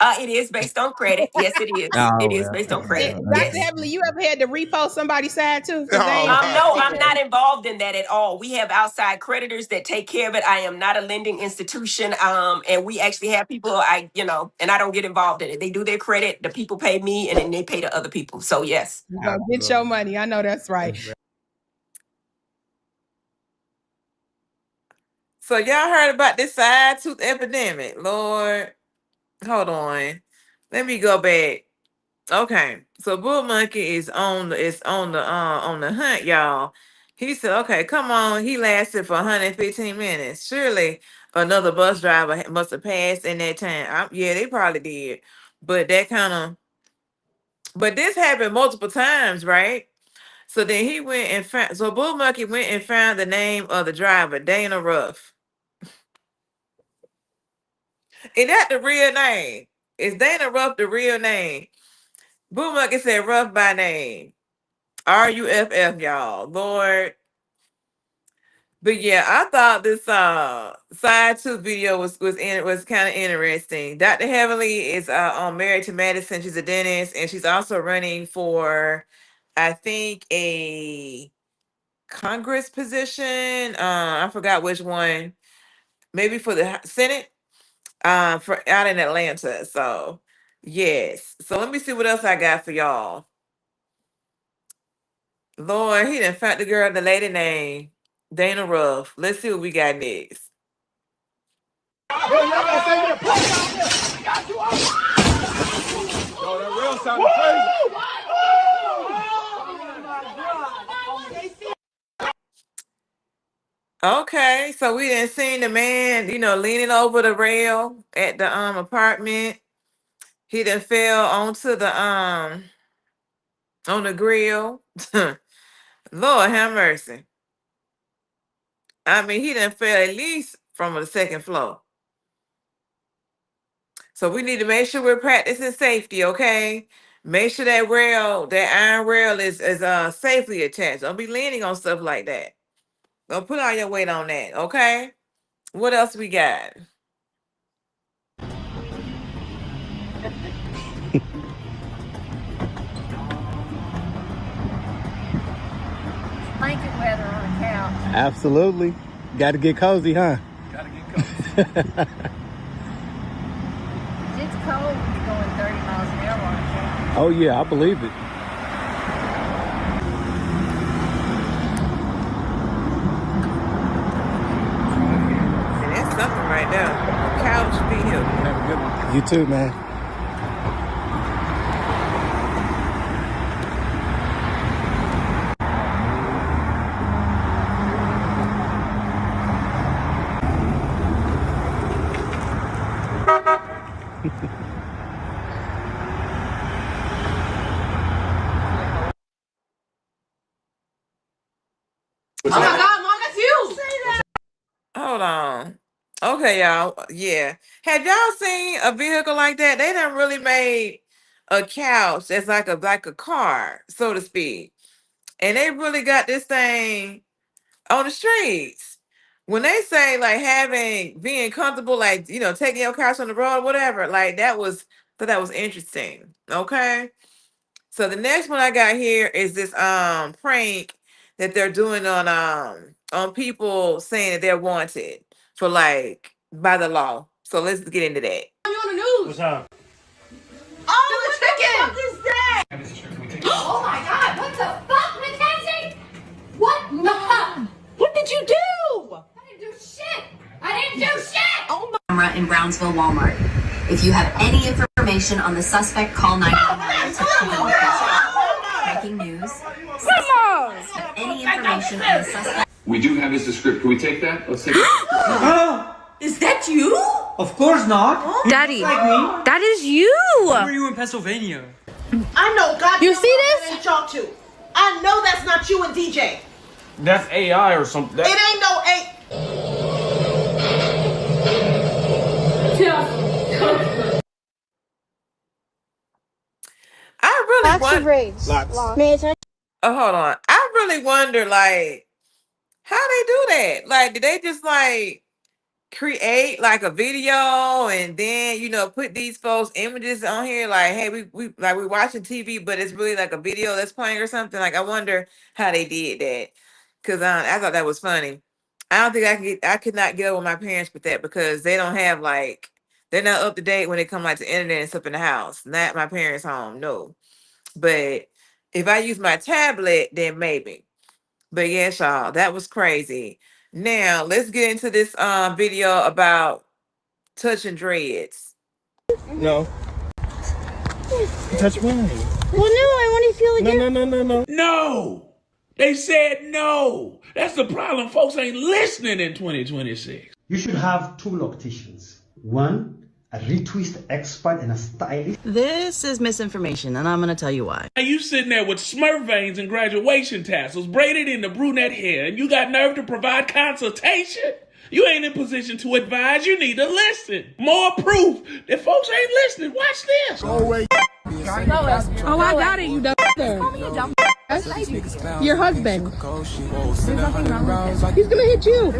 It is based on credit. Yes, it is. Oh, It is well. based on credit. Dr. Yes. Heavenly, you ever had to repost somebody's side tooth? No, I'm not involved in that at all. We have outside creditors that take care of it. I am not a lending institution. And we actually have people and I don't get involved in it. They do their credit, the people pay me, and then they pay the other people. So yes. You gonna get your money. I know that's right. So y'all heard about this side tooth epidemic. Lord, hold on. Let me go back. Okay, so Bull Monkey is on the hunt, y'all. He said, "Okay, come on." He lasted for 115 minutes. Surely another bus driver must have passed in that time. Yeah, they probably did, but but this happened multiple times, right? So then he went and found. So Bull Monkey went and found the name of the driver, Dana Ruff. Is that the real name? Is Dana Ruff the real name? Bull Monkey said Ruff by name. RUFF, y'all. Lord. But yeah, I thought this side tooth video was kind of interesting. Dr. Heavenly is on Married to Madison. She's a dentist, and she's also running for, I think, a Congress position. I forgot which one. Maybe for the Senate. For out in Atlanta. So yes. So let me see what else I got for y'all. Lord, he done found the girl, the lady name, Dana Ruff. Let's see what we got next. Okay, so we didn't see the man, leaning over the rail at the apartment. He done fell onto the on the grill. Lord have mercy. I mean, he done fell at least from the second floor. So we need to make sure we're practicing safety, okay? Make sure that iron rail is safely attached. Don't be leaning on stuff like that. Don't put all your weight on that, okay? What else we got? Blanket weather on a couch. Absolutely. Got to get cozy, huh? Gotta get cozy. It's cold when you're going 30 miles an hour on a couch. Oh, yeah, I believe it. And that's something right there. A couch vehicle. Have a good one. You too, man. Oh my God, Mom, that's you. Say that. Hold on. Okay, y'all. Yeah. Have y'all seen a vehicle like that? They done really made a couch that's like a car, so to speak. And they really got this thing on the streets. When they say like being comfortable, like taking your couch on the road or whatever, like that was interesting. Okay. So the next one I got here is this prank that they're doing on people saying that they're wanted for like by the law. So let's get into that. You on the news? What's up? Oh, the chicken! What is that? Oh my God, what the fuck, Mackenzie? What? No. What did you do? I didn't do shit. I didn't do shit. Oh my. Camera in Brownsville Walmart. If you have any information on the suspect, call 911 to breaking news. Any information on the suspect. We do have his description. Can we take that? Let's take it. Is that you? Of course not. Daddy, Like me. that is you. Where were you in Pennsylvania? I know, God. You see this? Ain't y'all too. I know that's not you and DJ. That's AI or something. It ain't no A. I really wonder. Oh, hold on. I really wonder, like, how they do that. Like, did they just like create like a video and then put these folks' images on here? Like, hey, we're watching TV, but it's really like a video that's playing or something. Like, I wonder how they did that because I thought that was funny. I don't think I could not get over my parents with that because they don't have they're not up to date when it comes like to internet and stuff in the house. Not my parents' home, no. But if I use my tablet, then maybe. But yes, y'all, that was crazy. Now let's get into this video about touching dreads. No. Touch mine. Well, no, I want to feel again. No. No! They said no! That's the problem. Folks ain't listening in 2026. You should have two locticians. One, a retwist expert and a stylist. This is misinformation, and I'm going to tell you why. Now you sitting there with Smurf veins and graduation tassels braided into brunette hair, and you got nerve to provide consultation? You ain't in position to advise. You need to listen. More proof that folks ain't listening. Watch this. Go away. Oh, I got it, you dumb. Call me a dumb. Your husband. He's gonna hit you.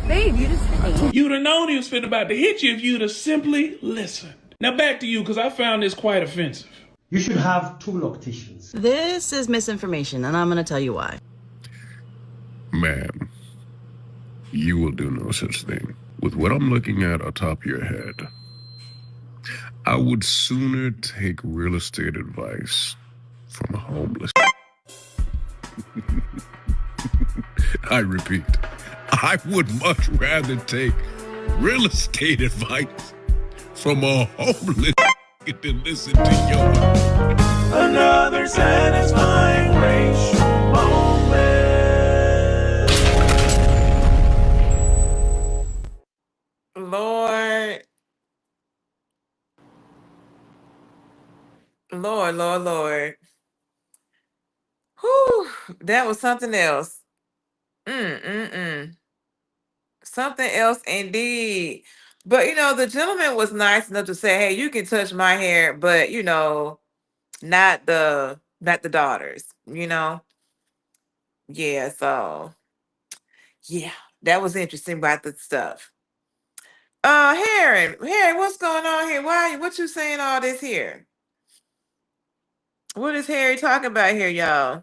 Babe, you just. You'd have known he was finna about to hit you if you'd have simply listened. Now back to you, because I found this quite offensive. You should have two locticians. This is misinformation, and I'm going to tell you why. Ma'am, you will do no such thing. With what I'm looking at atop your head, I would sooner take real estate advice from a homeless. I repeat, I would much rather take real estate advice from a homeless than listen to yours. Another satisfying racial moment. Lord, Lord, Lord. Whew, that was something else. Mm-mm-mm. Something else indeed. But the gentleman was nice enough to say, "Hey, you can touch my hair, but not the daughters." Yeah, so yeah, that was interesting about the stuff. Harry, what's going on here? What you saying all this here? What is Harry talking about here, y'all?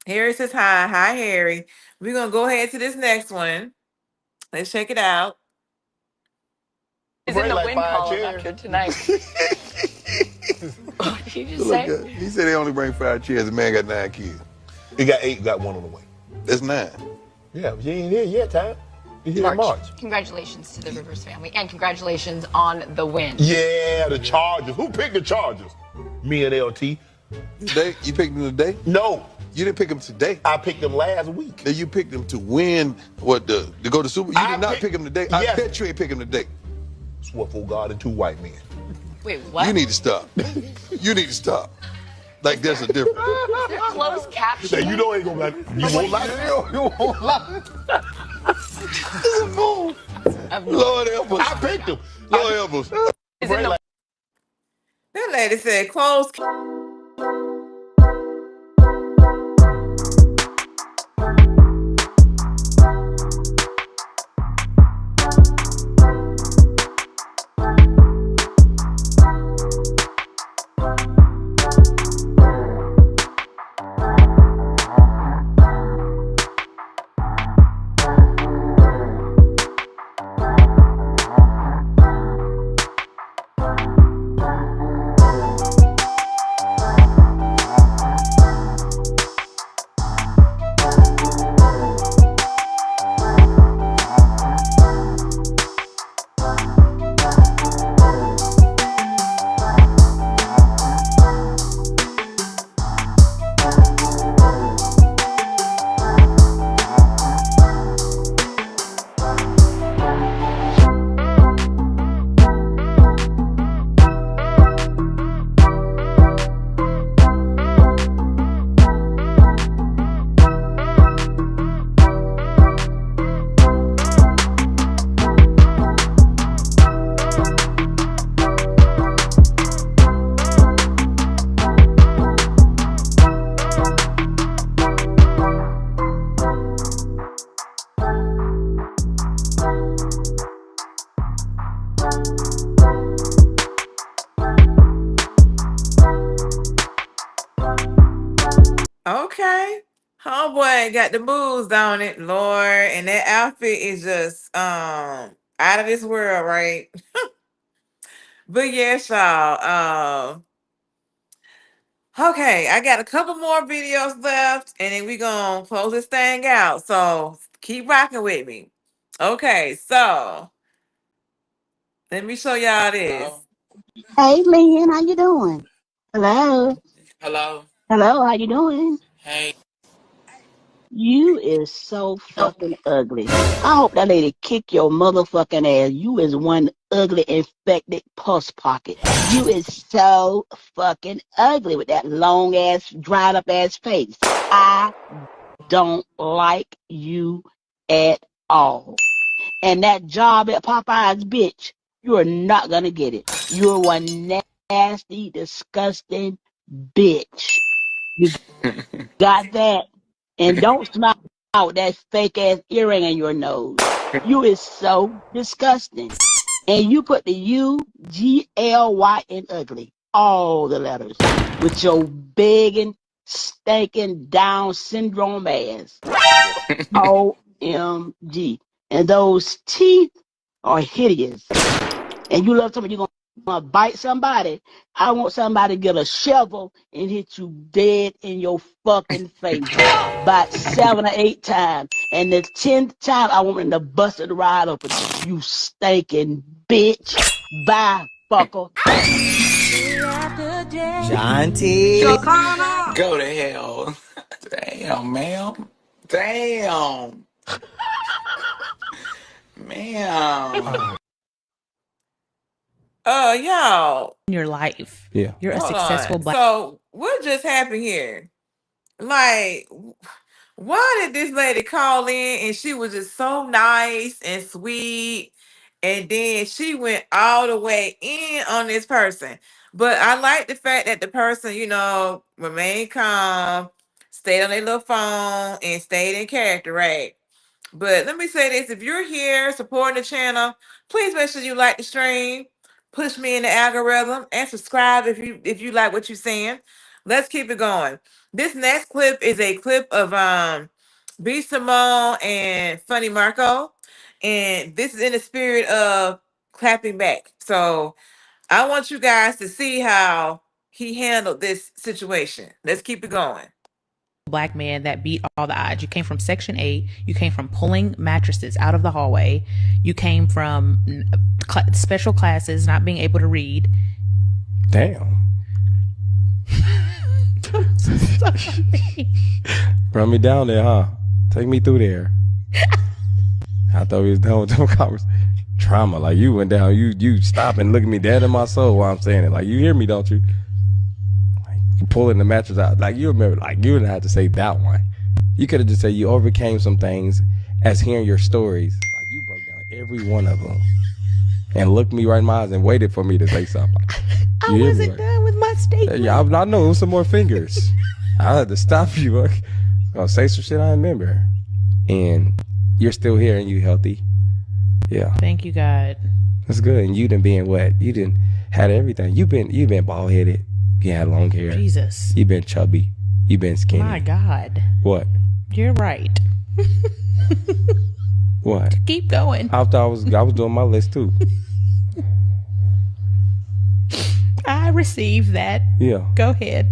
Harry says hi. Hi, Harry. We're gonna go ahead to this next one. Let's check it out. He's in the like win column after tonight. What did you just Look say? at, he said they only bring 5 chairs. The man got 9 kids. He got 8, got 1 on the way. That's 9. Yeah, but you ain't here yet, Ty. You here in March. Congratulations to the Rivers family, and congratulations on the win. Yeah, the Chargers. Who picked the Chargers? Me and LT. Today? You picked them today? No. You didn't pick them today. I picked them last week. Then you picked them to win to go to Super. You did not pick them today. Yes. I bet you ain't pick them today. Swear for God and 2 white men. Wait, what? You need to stop. You need to stop. Like there's a difference. Is there closed captioning? Now, you know ain't gonna lie. You won't lie. You won't lie. It's a fool. Lord help us. I picked him. Lord help us. That lady said close. Okay. Homeboy got the moves on it, Lord. And that outfit is just out of this world, right? But yes, y'all. Okay, I got a couple more videos left, and then we gonna close this thing out. So keep rocking with me. Okay, so let me show y'all this. Hey, Lynn, how you doing? Hello. Hello. Hello, how you doing? Hey. You is so fucking ugly. I hope that lady kick your motherfucking ass. You is one ugly infected pus pocket. You is so fucking ugly with that long ass, dried up ass face. I don't like you at all. And that job at Popeyes, bitch, you are not gonna get it. You're one nasty, disgusting bitch. You got that? And don't smile with that fake ass earring in your nose. You is so disgusting. And you put the UGLY in ugly, all the letters, with your begging, stinking Down syndrome ass. OMG. And those teeth are hideous. And you love somebody, you're going to bite somebody. I want somebody to get a shovel and hit you dead in your fucking face about 7 or 8 times. And the 10th time, I want them to bust it right open. You stinking bitch. Bye, fucker. Shanti. Go to hell. Damn, ma'am. Damn. Ma'am. Y'all. In your life. Yeah. You're a Hold successful on. black. So what just happened here? Like, why did this lady call in and she was just so nice and sweet, and then she went all the way in on this person? But I like the fact that the person, remained calm, stayed on their little phone, and stayed in character, right? But let me say this: if you're here supporting the channel, please make sure you like the stream, push me in the algorithm, and subscribe if you like what you're seeing. Let's keep it going. This next clip is a clip of B Simone and Funny Marco, and this is in the spirit of clapping back. So I want you guys to see how he handled this situation. Let's keep it going. Black man that beat all the odds. You came from Section 8. You came from pulling mattresses out of the hallway. You came from special classes, not being able to read. Damn. Run me down there, huh? Take me through there. I thought we was done with them conversations. Trauma, like you went down, you stop and look at me dead in my soul while I'm saying it. Like, you hear me, don't you? Pulling the mattress out, like, you remember, like, you didn't have to say that one. You could have just said you overcame some things as hearing your stories. Like, you broke down every one of them and looked me right in my eyes and waited for me to say something. I wasn't done with my statement. Yeah, I know it was some more fingers. I had to stop you. I gonna say some shit I remember, and you're still here and you healthy. Yeah. Thank you, God. That's good. And you done being what? You done had everything. You've been bald headed. You had long hair. Jesus. You've been chubby. You've been skinny. My God. What? You're right. What? Keep going. I thought I was doing my list too. I received that. Yeah. Go ahead.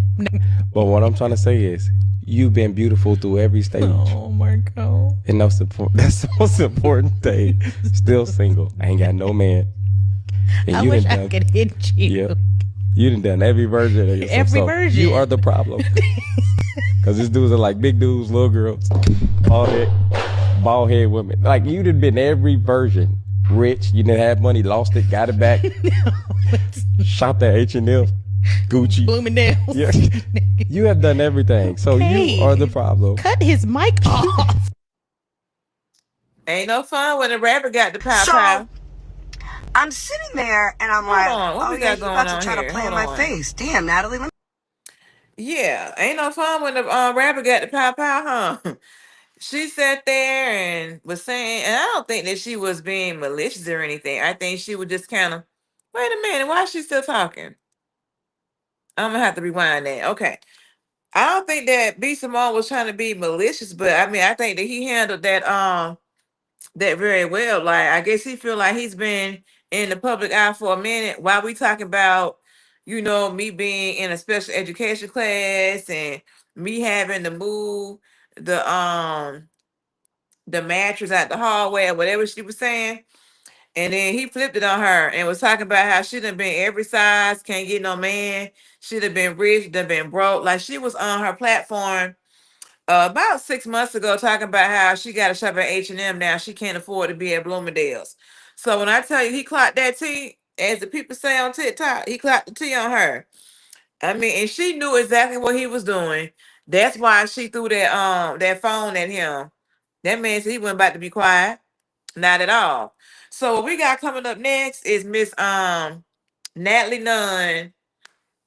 But what I'm trying to say is, you've been beautiful through every stage. Oh, Marco. And that's the most important thing. Still single. I ain't got no man. And I wish I could hit you. Yeah. You done every version of yourself. Every version. You are the problem. Because these dudes are like big dudes, little girls, bald head women. Like, you done been every version. Rich, you didn't have money, lost it, got it back. Shopped at H&M, Gucci, Bloomingdale's. Yeah. You have done everything. So you are the problem. Cut his mic off. Ain't no fun when the rapper got the pow. I'm sitting there and I'm Hold on. What we got going about on to try here? to play Hold in my on. face. Damn, Natalie. Yeah, ain't no fun when the rapper got the pow, huh? She sat there and was saying, and I don't think that she was being malicious or anything. I think she was just kind of, wait a minute, why is she still talking? I'm gonna have to rewind that. Okay. I don't think that B Simone was trying to be malicious, but I mean, I think that he handled that very well. Like, I guess he feel like he's been in the public eye for a minute while we talking about, me being in a special education class and me having to move the mattress out the hallway or whatever she was saying. And then he flipped it on her and was talking about how she done been every size, can't get no man. She'd have been rich, done been broke. Like, she was on her platform about 6 months ago talking about how she got to shop at H&M now. She can't afford to be at Bloomingdale's. So when I tell you he clocked that T, as the people say on TikTok, he clocked the T on her. I mean, and she knew exactly what he was doing. That's why she threw that phone at him. That man said he wasn't about to be quiet. Not at all. So what we got coming up next is Miss Natalie Nunn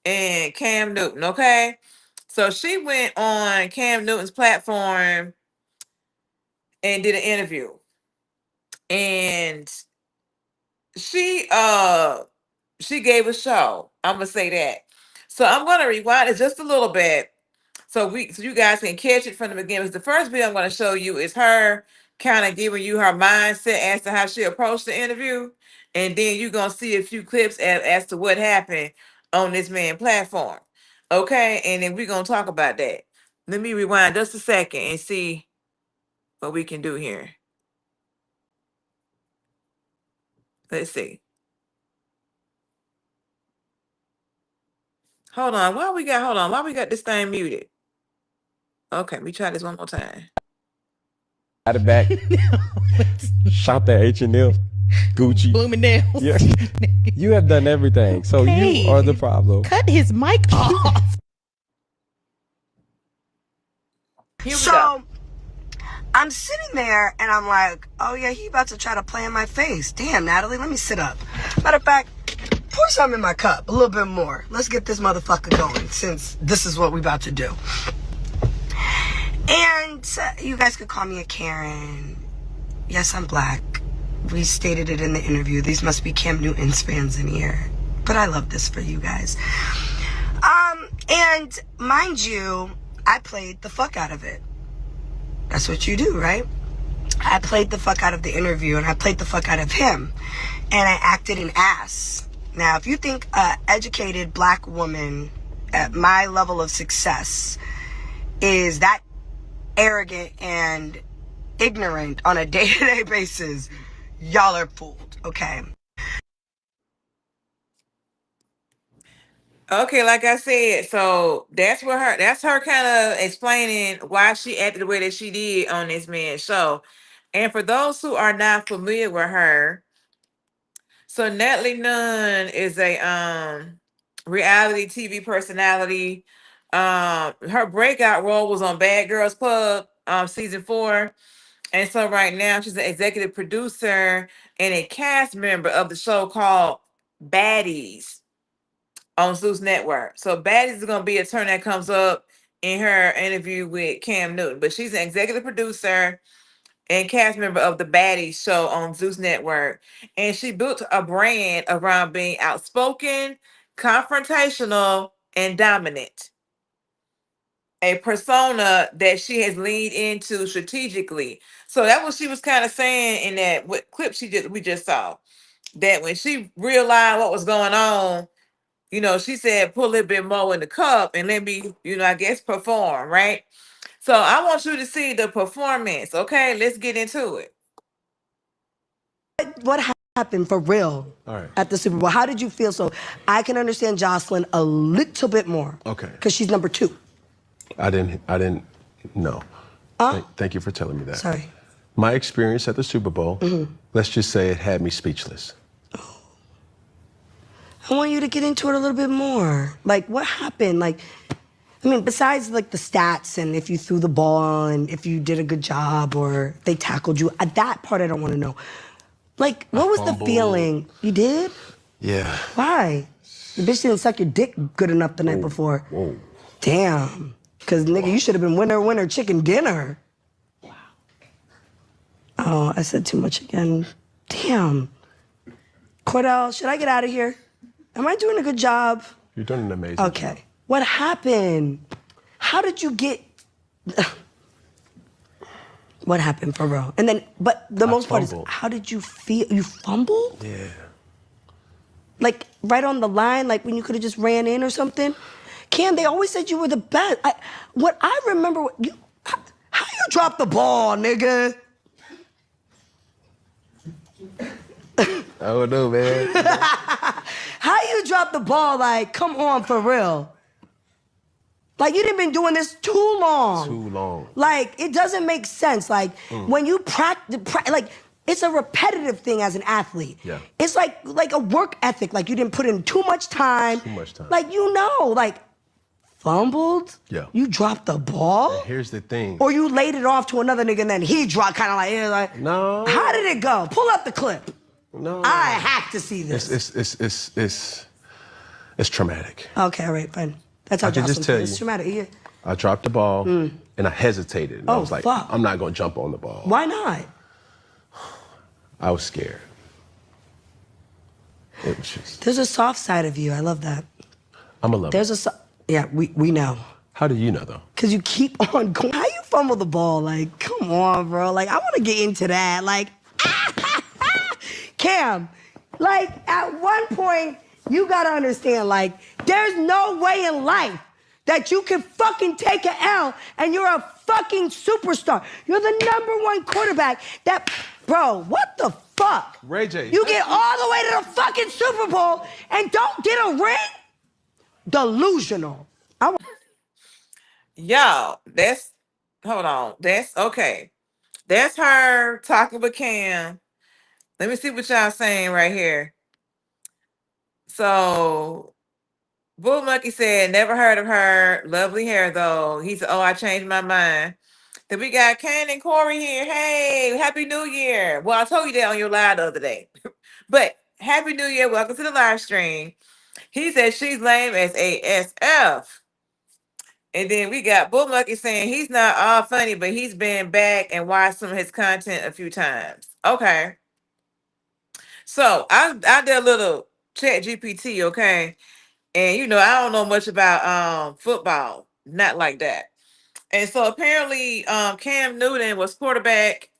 and Cam Newton, okay? So she went on Cam Newton's platform and did an interview. And she gave a show. I'm gonna say that. So I'm gonna rewind it just a little bit so you guys can catch it from the beginning. Because the first video I'm gonna show you is her kind of giving you her mindset as to how she approached the interview. And then you're gonna see a few clips as to what happened on this man platform. Okay, and then we're gonna talk about that. Let me rewind just a second and see what we can do here. Let's see. Hold on. Why we got this thing muted? Okay, let me try this one more time. Got it back. Shopped at H&M, Gucci. Bloomingdale's. Yeah. You have done everything. So you are the problem. Cut his mic off. Here we go. So I'm sitting there and I'm like, oh yeah, he about to try to play in my face. Damn, Natalie, let me sit up. Matter of fact, pour some in my cup, a little bit more. Let's get this motherfucker going since this is what we about to do. And you guys could call me a Karen. Yes, I'm black. We stated it in the interview. These must be Cam Newton's fans in here. But I love this for you guys. And mind you, I played the fuck out of it. That's what you do, right? I played the fuck out of the interview and I played the fuck out of him. And I acted an ass. Now, if you think an educated black woman at my level of success is that arrogant and ignorant on a day-to-day basis, y'all are fooled, okay? Okay, like I said, so that's her kind of explaining why she acted the way that she did on this man's show. And for those who are not familiar with her, so Natalie Nunn is a reality TV personality. Her breakout role was on Bad Girls Club season 4. And so right now she's an executive producer and a cast member of the show called Baddies on Zeus Network. So Baddies is gonna be a term that comes up in her interview with Cam Newton, but she's an executive producer and cast member of the Baddies show on Zeus Network. And she built a brand around being outspoken, confrontational, and dominant. A persona that she has leaned into strategically. So that was she was kind of saying in that clip we just saw. That when she realized what was going on, she said, put a little bit more in the cup and let me, I guess, perform, right? So I want you to see the performance, okay? Let's get into it. What happened for real at the Super Bowl? How did you feel? So I can understand Jocelyn a little bit more. Okay. Because she's number 2. I didn't know. Thank you for telling me that. Sorry. My experience at the Super Bowl, let's just say it had me speechless. I want you to get into it a little bit more. Like, what happened? Like, I mean, besides like the stats and if you threw the ball and if you did a good job or they tackled you, that part I don't want to know. Like, what was the feeling? You did? Yeah. Why? The bitch didn't suck your dick good enough the night before. Whoa. Damn. Because, nigga, you should have been winner chicken dinner. Wow. Oh, I said too much again. Damn. Cordell, should I get out of here? Am I doing a good job? You're doing an amazing job. What happened? How did you get... What happened for real? And then, but the most part is, how did you feel? You fumbled? Yeah. Like, right on the line, like when you could have just ran in or something? Cam, they always said you were the best. What I remember, how you dropped the ball, nigga? I don't know, man. How you dropped the ball, like, come on, for real? Like, you didn't been doing this too long. Too long. Like, it doesn't make sense. Like, when you practice, like, it's a repetitive thing as an athlete. Yeah. It's like a work ethic. Like, you didn't put in too much time. Too much time. Like, like, fumbled? Yeah. You dropped the ball? And here's the thing. Or you laid it off to another nigga and then he dropped kind of like, no. How did it go? Pull up the clip. No. I have to see this. It's traumatic. Okay, all right, fine. That's how I can just tell it's you. traumatic. Yeah. I dropped the ball and I hesitated. And I was like, fuck. I'm not going to jump on the ball. Why not? I was scared. It was just... There's a soft side of you. I love that. I'm a lover. Yeah, we know. How do you know, though? Because you keep on going. How you fumble the ball? Like, come on, bro. Like, I want to get into that. Like, Cam, like, at one point, you got to understand, like, there's no way in life that you can fucking take an L and you're a fucking superstar. You're the #1 quarterback that, bro, what the fuck? Ray J. You get all the way to the fucking Super Bowl and don't get a ring? Delusional. Yo, hold on. That's okay. That's her talking with Cam. Let me see what y'all saying right here. So Bull Monkey said, never heard of her. Lovely hair though. He said, oh, I changed my mind. Then we got Kane and Corey here. Hey, Happy New Year. Well, I told you that on your live the other day. But Happy New Year. Welcome to the live stream. He said she's lame as ASF. And then we got Bull Monkey saying he's not all funny, but he's been back and watched some of his content a few times. Okay. So I did a little chat GPT, okay? And you know, I don't know much about football. Not like that. And so apparently Cam Newton was quarterback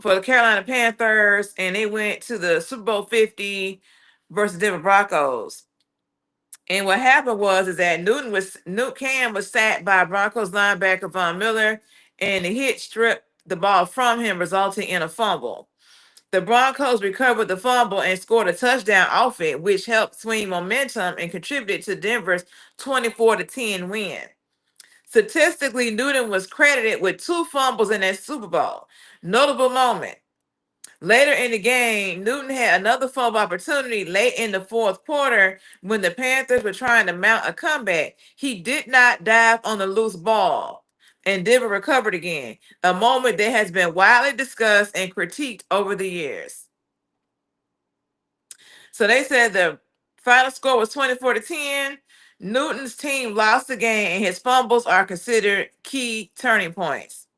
for the Carolina Panthers, and they went to the Super Bowl 50 versus Denver Broncos. And what happened was is that Cam was sacked by Broncos linebacker Von Miller, and the hit stripped the ball from him, resulting in a fumble. The Broncos recovered the fumble and scored a touchdown off it, which helped swing momentum and contributed to Denver's 24-10 win. Statistically, Newton was credited with 2 fumbles in that Super Bowl. Notable moment. Later in the game, Newton had another fumble opportunity late in the fourth quarter when the Panthers were trying to mount a comeback. He did not dive on the loose ball, and Denver recovered again, a moment that has been widely discussed and critiqued over the years. So they said the final score was 24-10. Newton's team lost the game, and his fumbles are considered key turning points.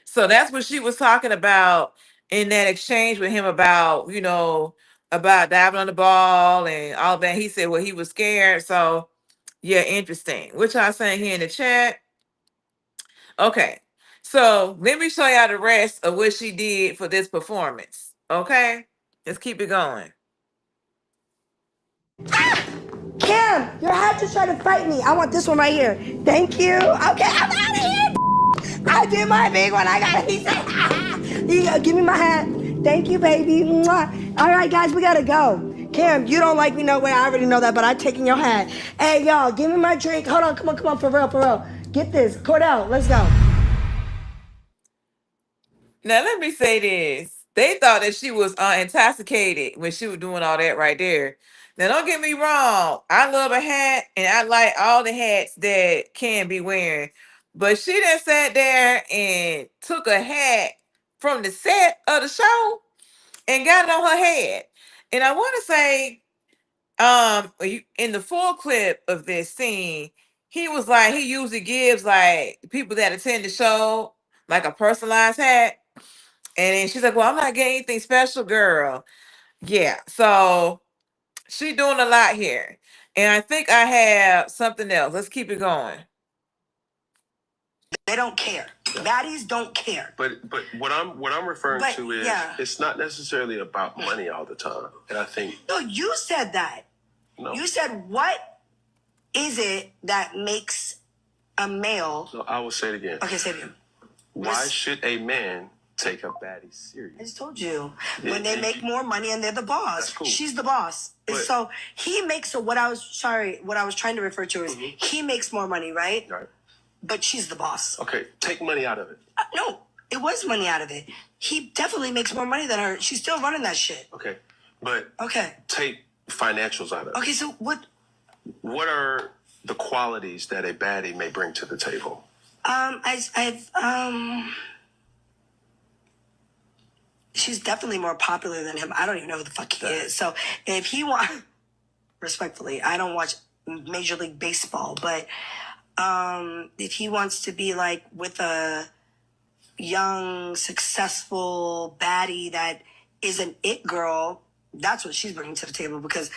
So that's what she was talking about in that exchange with him about, you know, about diving on the ball and all that. He said, well, he was scared. So, yeah, interesting. What y'all saying here in the chat? Okay. So let me show y'all the rest of what she did for this performance. Okay. Let's keep it going. Cam, your hat just tried to fight me. I want this one right here. Thank you. Okay, I'm out of here. I did my big one. I got it. He said, give me my hat. Thank you, baby. Mwah. All right, guys, we gotta go. Cam, you don't like me no way. I already know that, but I'm taking your hat. Hey, y'all, give me my drink. Hold on, come on, for real. Get this. Cordell, let's go. Now, let me say this. They thought that she was intoxicated when she was doing all that right there. Now, don't get me wrong. I love a hat, and I like all the hats that can be wearing. But she done sat there and took a hat from the set of the show and got it on her head. And I want to say, in the full clip of this scene, he was like, he usually gives like people that attend the show like a personalized hat. And then she's like, well, I'm not getting anything special, girl. Yeah. So she doing a lot here. And I think I have something else. Let's keep it going. They don't care. Baddies don't care. But what I'm referring to is it's not necessarily about money all the time. And I think No, you said that. no. You said, what is it that makes a male... No, I will say it again. Okay, say it again. Why should a man take a baddie serious? I just told you. When they make more money and they're the boss. That's cool. She's the boss. But- so he makes... So what I was trying to refer to is he makes more money, right? Right. But she's the boss. Okay, take money out of it. No, it was money out of it. He definitely makes more money than her. She's still running that shit. Okay, but Okay. take financials out of it. Okay, so what... What are the qualities that a baddie may bring to the table? She's definitely more popular than him. I don't even know who the fuck he is. So if he want, respectfully, I don't watch Major League Baseball, but if he wants to be like with a young, successful baddie that is an it girl, that's what she's bringing to the table because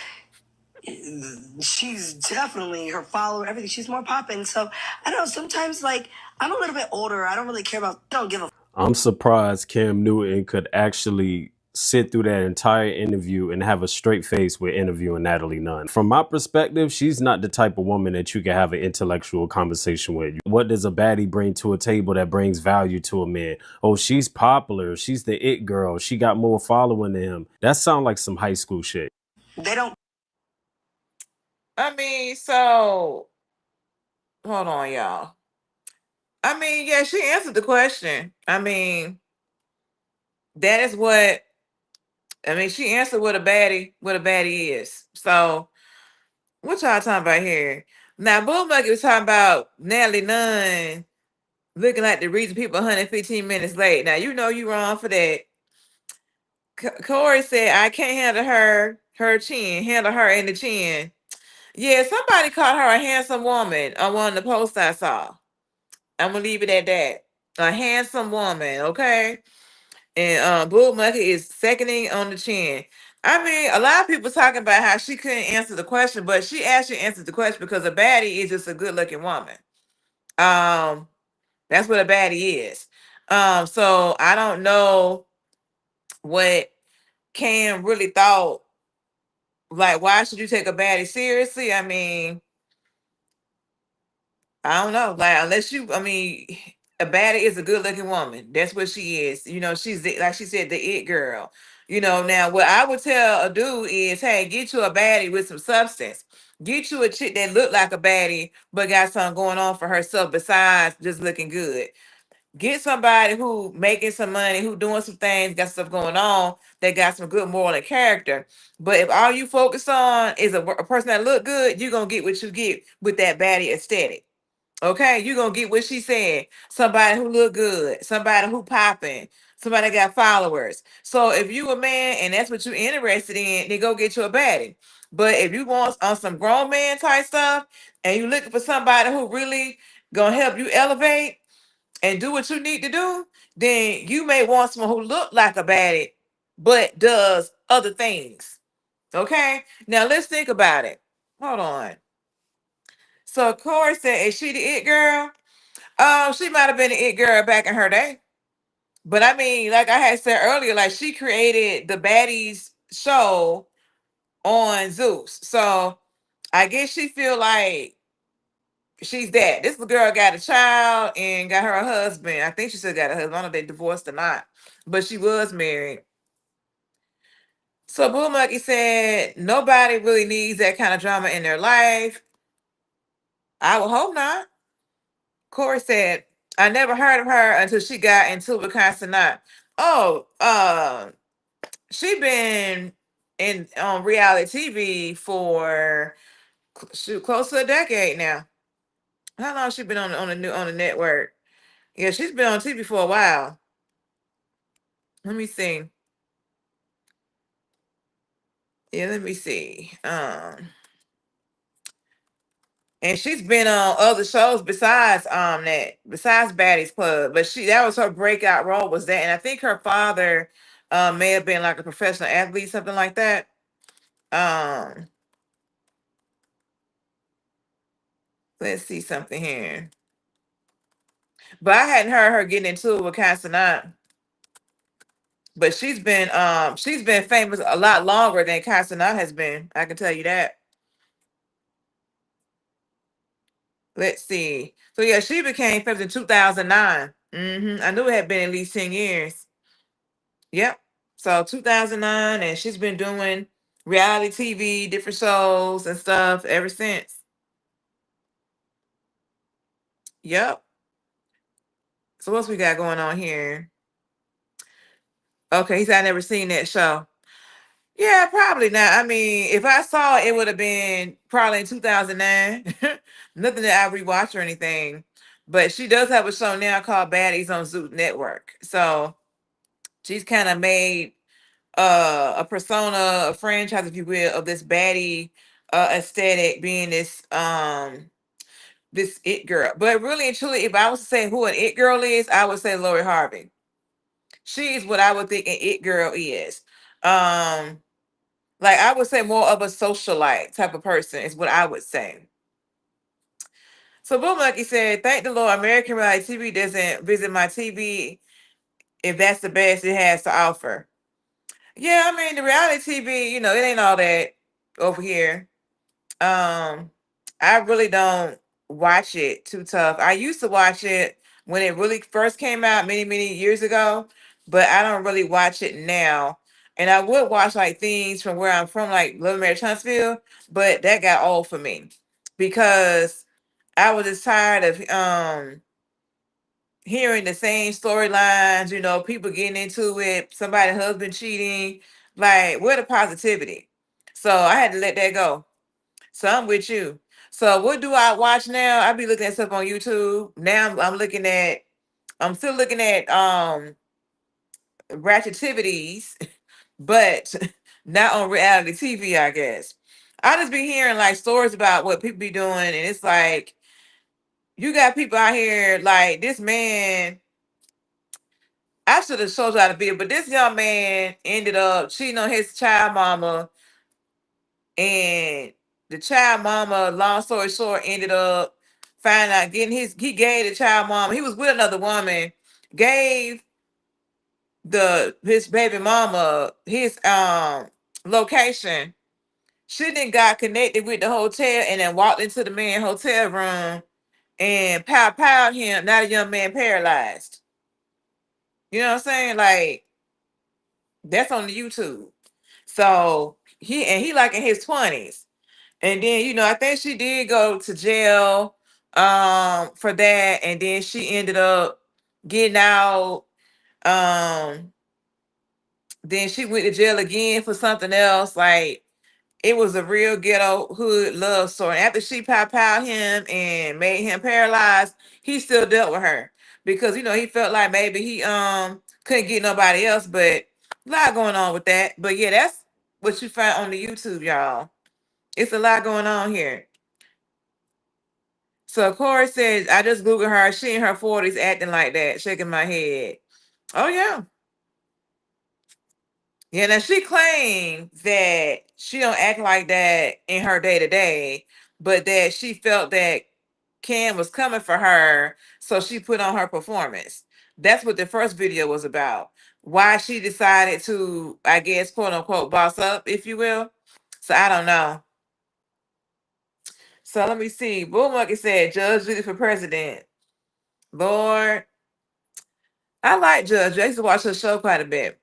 she's definitely her follower, everything. She's more popping. So I don't know. Sometimes, like, I'm a little bit older. I don't really care about. I don't give a. I'm surprised Cam Newton could actually sit through that entire interview and have a straight face with interviewing Natalie Nunn. From my perspective, she's not the type of woman that you can have an intellectual conversation with. What does a baddie bring to a table that brings value to a man? Oh, she's popular. She's the it girl. She got more following than him. That sounds like some high school shit. They don't. I mean, so hold on, y'all. I mean, yeah, she answered the question. I mean, that is what I mean, she answered what a baddie is. So what y'all talking about here? Now, Bull Monkey was talking about Natalie Nunn looking like the reason people 115 minutes late. Now, you know you wrong for that. Corey said, I can't her chin, handle her in the chin. Yeah, somebody called her a handsome woman on one of the posts I saw. I'm going to leave it at that. A handsome woman, okay? And Bull Monkey is seconding on the chin. I mean, a lot of people talking about how she couldn't answer the question, but she actually answered the question because a baddie is just a good looking woman. That's what a baddie is. So I don't know what Cam really thought. Like, why should you take a baddie seriously? I mean, I don't know. Like, unless you, I mean, a baddie is a good looking woman. That's what she is. You know, she's the, like she said, the it girl. You know, now what I would tell a dude is, hey, get you a baddie with some substance. Get you a chick that look like a baddie, but got something going on for herself besides just looking good. Get somebody who making some money, who doing some things, got stuff going on, that got some good moral and character. But if all you focus on is a person that look good, you're gonna get what you get with that baddie aesthetic. Okay, you're gonna get what she said. Somebody who look good, somebody who popping, somebody that got followers. So if you a man and that's what you're interested in, then go get you a baddie. But if you want on some grown man type stuff and you looking for somebody who really gonna help you elevate and do what you need to do, then you may want someone who look like a baddie, but does other things. Okay, now let's think about it. Hold on. So Corey said, is she the it girl? She might have been the it girl back in her day. But I mean, like I had said earlier, like she created the baddies show on Zeus. So I guess she feel like she's that. This girl got a child and got her a husband. I think she still got a husband. I don't know if they divorced or not, but she was married. So Boo Monkey said nobody really needs that kind of drama in their life. I would hope not. Corey said, I never heard of her until she got into Wisconsin. Oh, she been in on reality TV for shoot close to a decade now. How long she been on the network? Yeah, she's been on TV for a while. Let me see. Yeah, let me see. And she's been on other shows besides Baddies Club, but that was her breakout role was that, and I think her father may have been like a professional athlete, something like that. Um, let's see something here. But I hadn't heard her getting into it with Casanat. But she's been famous a lot longer than Casanat has been. I can tell you that. Let's see. So yeah, she became famous in 2009. I knew it had been at least 10 years. Yep. So 2009, and she's been doing reality TV, different shows and stuff ever since. Yep. So what's we got going on here? Okay, he said I never seen that show. Yeah, probably not. I mean, if I saw it, it would have been probably in 2009. Nothing that I rewatch or anything. But she does have a show now called Baddies on Zoot Network. So she's kind of made a persona, a franchise, if you will, of this baddie aesthetic being this it girl. But really and truly, if I was to say who an it girl is, I would say Lori Harvey. She is what I would think an it girl is. Like I would say more of a socialite type of person is what I would say. So Boom Monkey said, thank the Lord, American reality TV doesn't visit my TV if that's the best it has to offer. Yeah, I mean the reality TV, it ain't all that over here. I really don't watch it too tough. I used to watch it when it really first came out many, many years ago, but I don't really watch it now. And I would watch like things from where I'm from, like Little Mary Huntsville, but that got old for me because I was just tired of hearing the same storylines, people getting into it, somebody husband cheating, Like, where the positivity? So I had to let that go. So I'm with you. So what do I watch now? I be looking at stuff on YouTube. Now I'm still looking at ratchetivities, but not on reality TV, I guess. I just be hearing like stories about what people be doing, and it's like you got people out here like this man. I should have showed y'all the video, but this young man ended up cheating on his child mama, and the child mama, long story short, ended up finding out he gave the child mama, he was with another woman, gave his baby mama his location. She then got connected with the hotel and then walked into the man hotel room and pow him. Now the young man paralyzed. You know what I'm saying? Like, that's on the YouTube. So he like in his 20s. And then, I think she did go to jail for that. And then she ended up getting out. Then she went to jail again for something else. Like, it was a real ghetto hood love story. After she pow him and made him paralyzed, he still dealt with her because he felt like maybe he couldn't get nobody else. But a lot going on with that. But yeah, that's what you find on the YouTube, y'all. It's a lot going on here. So Corey says, I just Googled her. She in her 40s acting like that, shaking my head. Oh yeah. Yeah, now she claims that she don't act like that in her day to day, but that she felt that Cam was coming for her, so she put on her performance. That's what the first video was about. Why she decided to, I guess, quote unquote, boss up, if you will. So I don't know. So let me see. Bull Monkey said, Judge Judy for president. Lord, I like Judge. I used to watch her show quite a bit.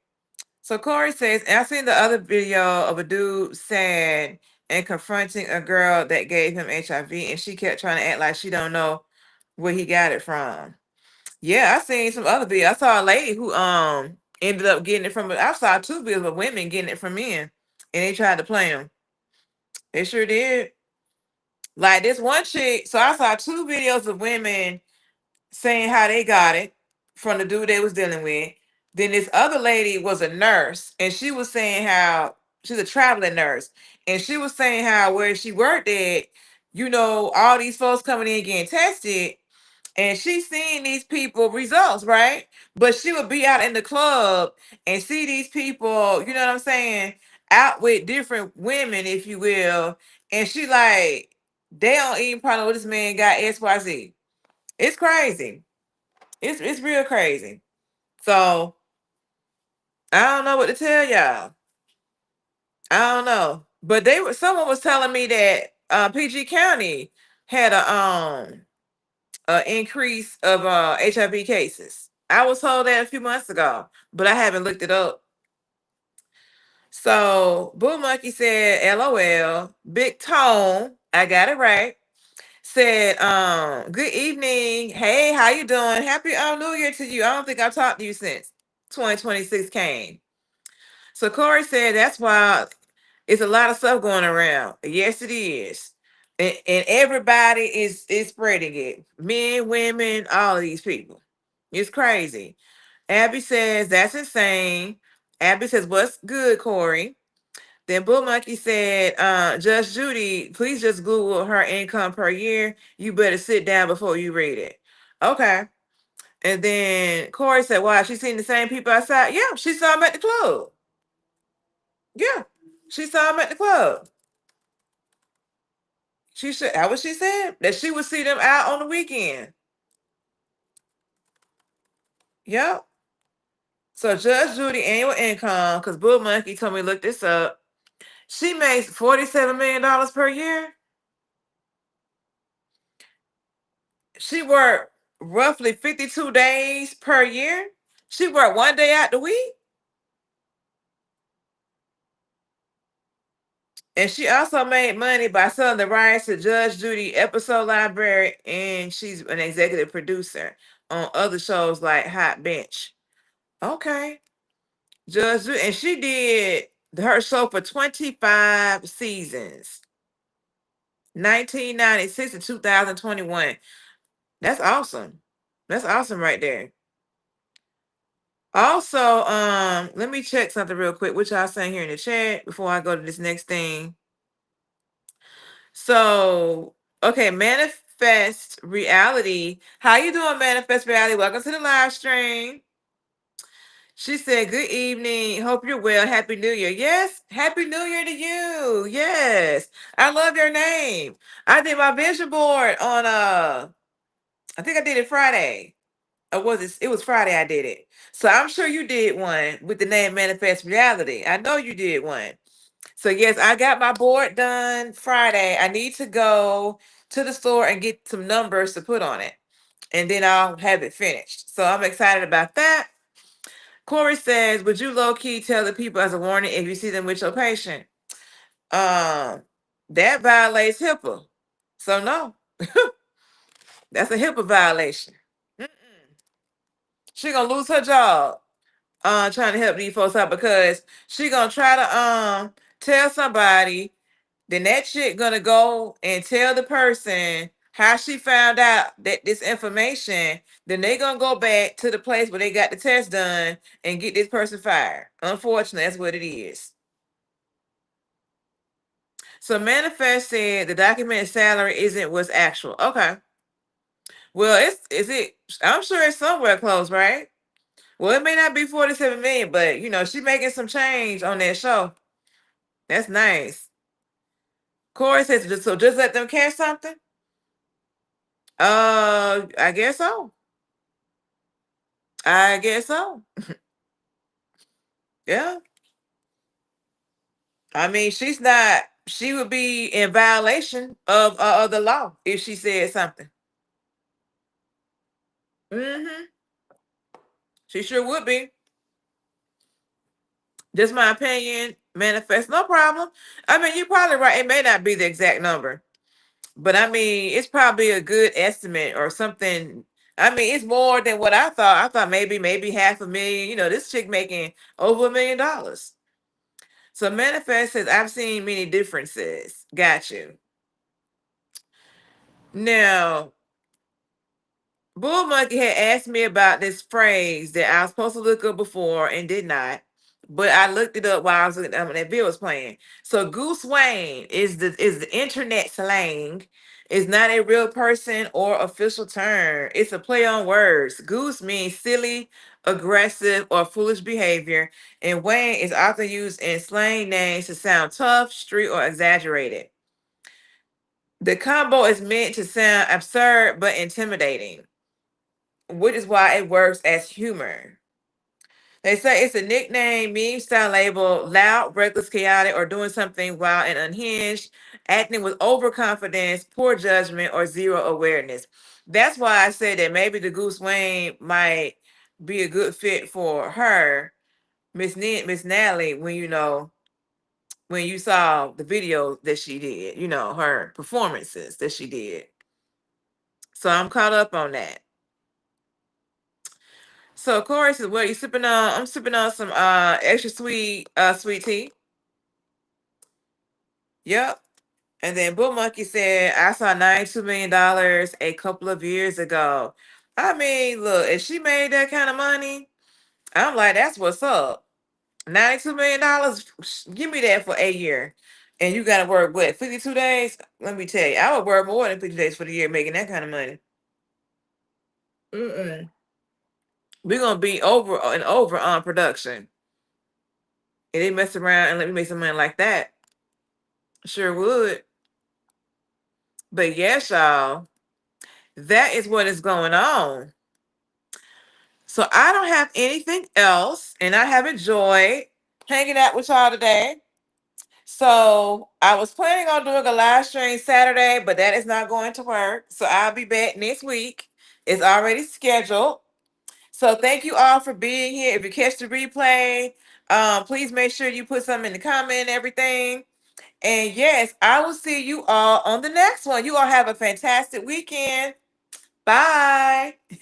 So Corey says, I seen the other video of a dude sad and confronting a girl that gave him HIV, and she kept trying to act like she don't know where he got it from. Yeah, I seen some other videos. I saw a lady who ended up getting it from. I saw two videos of women getting it from men, and they tried to play them. They sure did. Like this one chick. So I saw two videos of women saying how they got it from the dude they was dealing with. Then this other lady was a nurse, and she was saying how she's a traveling nurse, and she was saying how where she worked at, all these folks coming in getting tested, and she's seeing these people results, right? But she would be out in the club and see these people, you know what I'm saying, out with different women, if you will, and she like, they don't even probably know this man got XYZ. It's crazy. It's real crazy. So I don't know what to tell y'all. I don't know. But someone was telling me that PG County had a increase of HIV cases. I was told that a few months ago, but I haven't looked it up. So Boo Monkey said, LOL. Big Tone, I got it right. Said, good evening. Hey, how you doing? Happy New Year to you. I don't think I've talked to you since 2026 came. So Corey said that's why it's a lot of stuff going around. Yes, it is. And everybody is spreading it. Men, women, all of these people. It's crazy. Abby says that's insane. Abby says, what's good, Corey? Then Bull Monkey said, Judge Judy, please just Google her income per year. You better sit down before you read it. Okay. And then Corey said, wow, she seen the same people outside? Yeah, she saw them at the club. Yeah, she saw them at the club. That's what she said, that she would see them out on the weekend. Yep. So Judge Judy annual income, because Bull Monkey told me to look this up. She makes $47 million per year. She worked roughly 52 days per year. She worked one day out the week. And she also made money by selling the rights to Judge Judy episode library, and she's an executive producer on other shows like Hot Bench. Okay. Judge Judy, and she did Her show for 25 seasons, 1996 to 2021. That's awesome. That's awesome right there. Also, let me check something real quick, which y'all saying here in the chat before I go to this next thing. So, okay, manifest reality. How you doing, manifest reality? Welcome to the live stream. She said, "Good evening. Hope you're well. Happy New Year." Yes, Happy New Year to you. Yes, I love your name. I did my vision board on I think I did it Friday. Or was it? It was Friday. I did it. So I'm sure you did one with the name Manifest Reality. I know you did one. So yes, I got my board done Friday. I need to go to the store and get some numbers to put on it, and then I'll have it finished. So I'm excited about that. Corey says, "Would you low key tell the people as a warning if you see them with your patient?" Um, that violates HIPAA. So no, that's a HIPAA violation. Mm-mm. She gonna lose her job. Trying to help these folks out because she gonna try to tell somebody. Then that chick gonna go and tell the person how she found out that this information. Then they gonna go back to the place where they got the test done and get this person fired. Unfortunately, that's what it is. So Manifest said the documented salary isn't what's actual. Okay. Well, is it? I'm sure it's somewhere close, right? Well, it may not be 47 million, but she making some change on that show. That's nice. Corey says, so just let them catch something. I guess so. I guess so. Yeah. I mean, she's not. She would be in violation of the law if she said something. Mm-hmm. She sure would be. Just my opinion. Manifest, no problem. I mean, you're probably right. It may not be the exact number, but I mean, it's probably a good estimate or something. I mean, it's more than what I thought. I thought maybe $500,000. This chick making over $1 million. So Manifest says, I've seen many differences. Got you. Now, Bull Monkey had asked me about this phrase that I was supposed to look up before and did not. But I looked it up while I was looking when that bill was playing. So Goose Wayne is the internet slang. It's not a real person or official term. It's a play on words. Goose means silly, aggressive, or foolish behavior, and Wayne is often used in slang names to sound tough, street, or exaggerated. The combo is meant to sound absurd but intimidating, which is why it works as humor. They say it's a nickname, meme style label, loud, reckless, chaotic, or doing something wild and unhinged, acting with overconfidence, poor judgment, or zero awareness. That's why I said that maybe the Goose Wayne might be a good fit for her, Miss Natalie, when you saw the video that she did, her performances that she did. So I'm caught up on that. So Corey says, "What you sipping on?" I'm sipping on some extra sweet tea. Yep. And then Bull Monkey said, "I saw $92 million a couple of years ago." I mean, look, if she made that kind of money, I'm like, that's what's up. $92 million, give me that for a year. And you gotta work what, 52 days? Let me tell you, I would work more than 50 days for the year making that kind of money. Mm-mm. We're gonna be over and over on production. And they mess around and let me make some money like that. Sure would. But yes, y'all, that is what is going on. So I don't have anything else, and I have enjoyed hanging out with y'all today. So I was planning on doing a live stream Saturday, but that is not going to work. So I'll be back next week. It's already scheduled. So thank you all for being here. If you catch the replay, please make sure you put something in the comment and everything. And yes, I will see you all on the next one. You all have a fantastic weekend. Bye.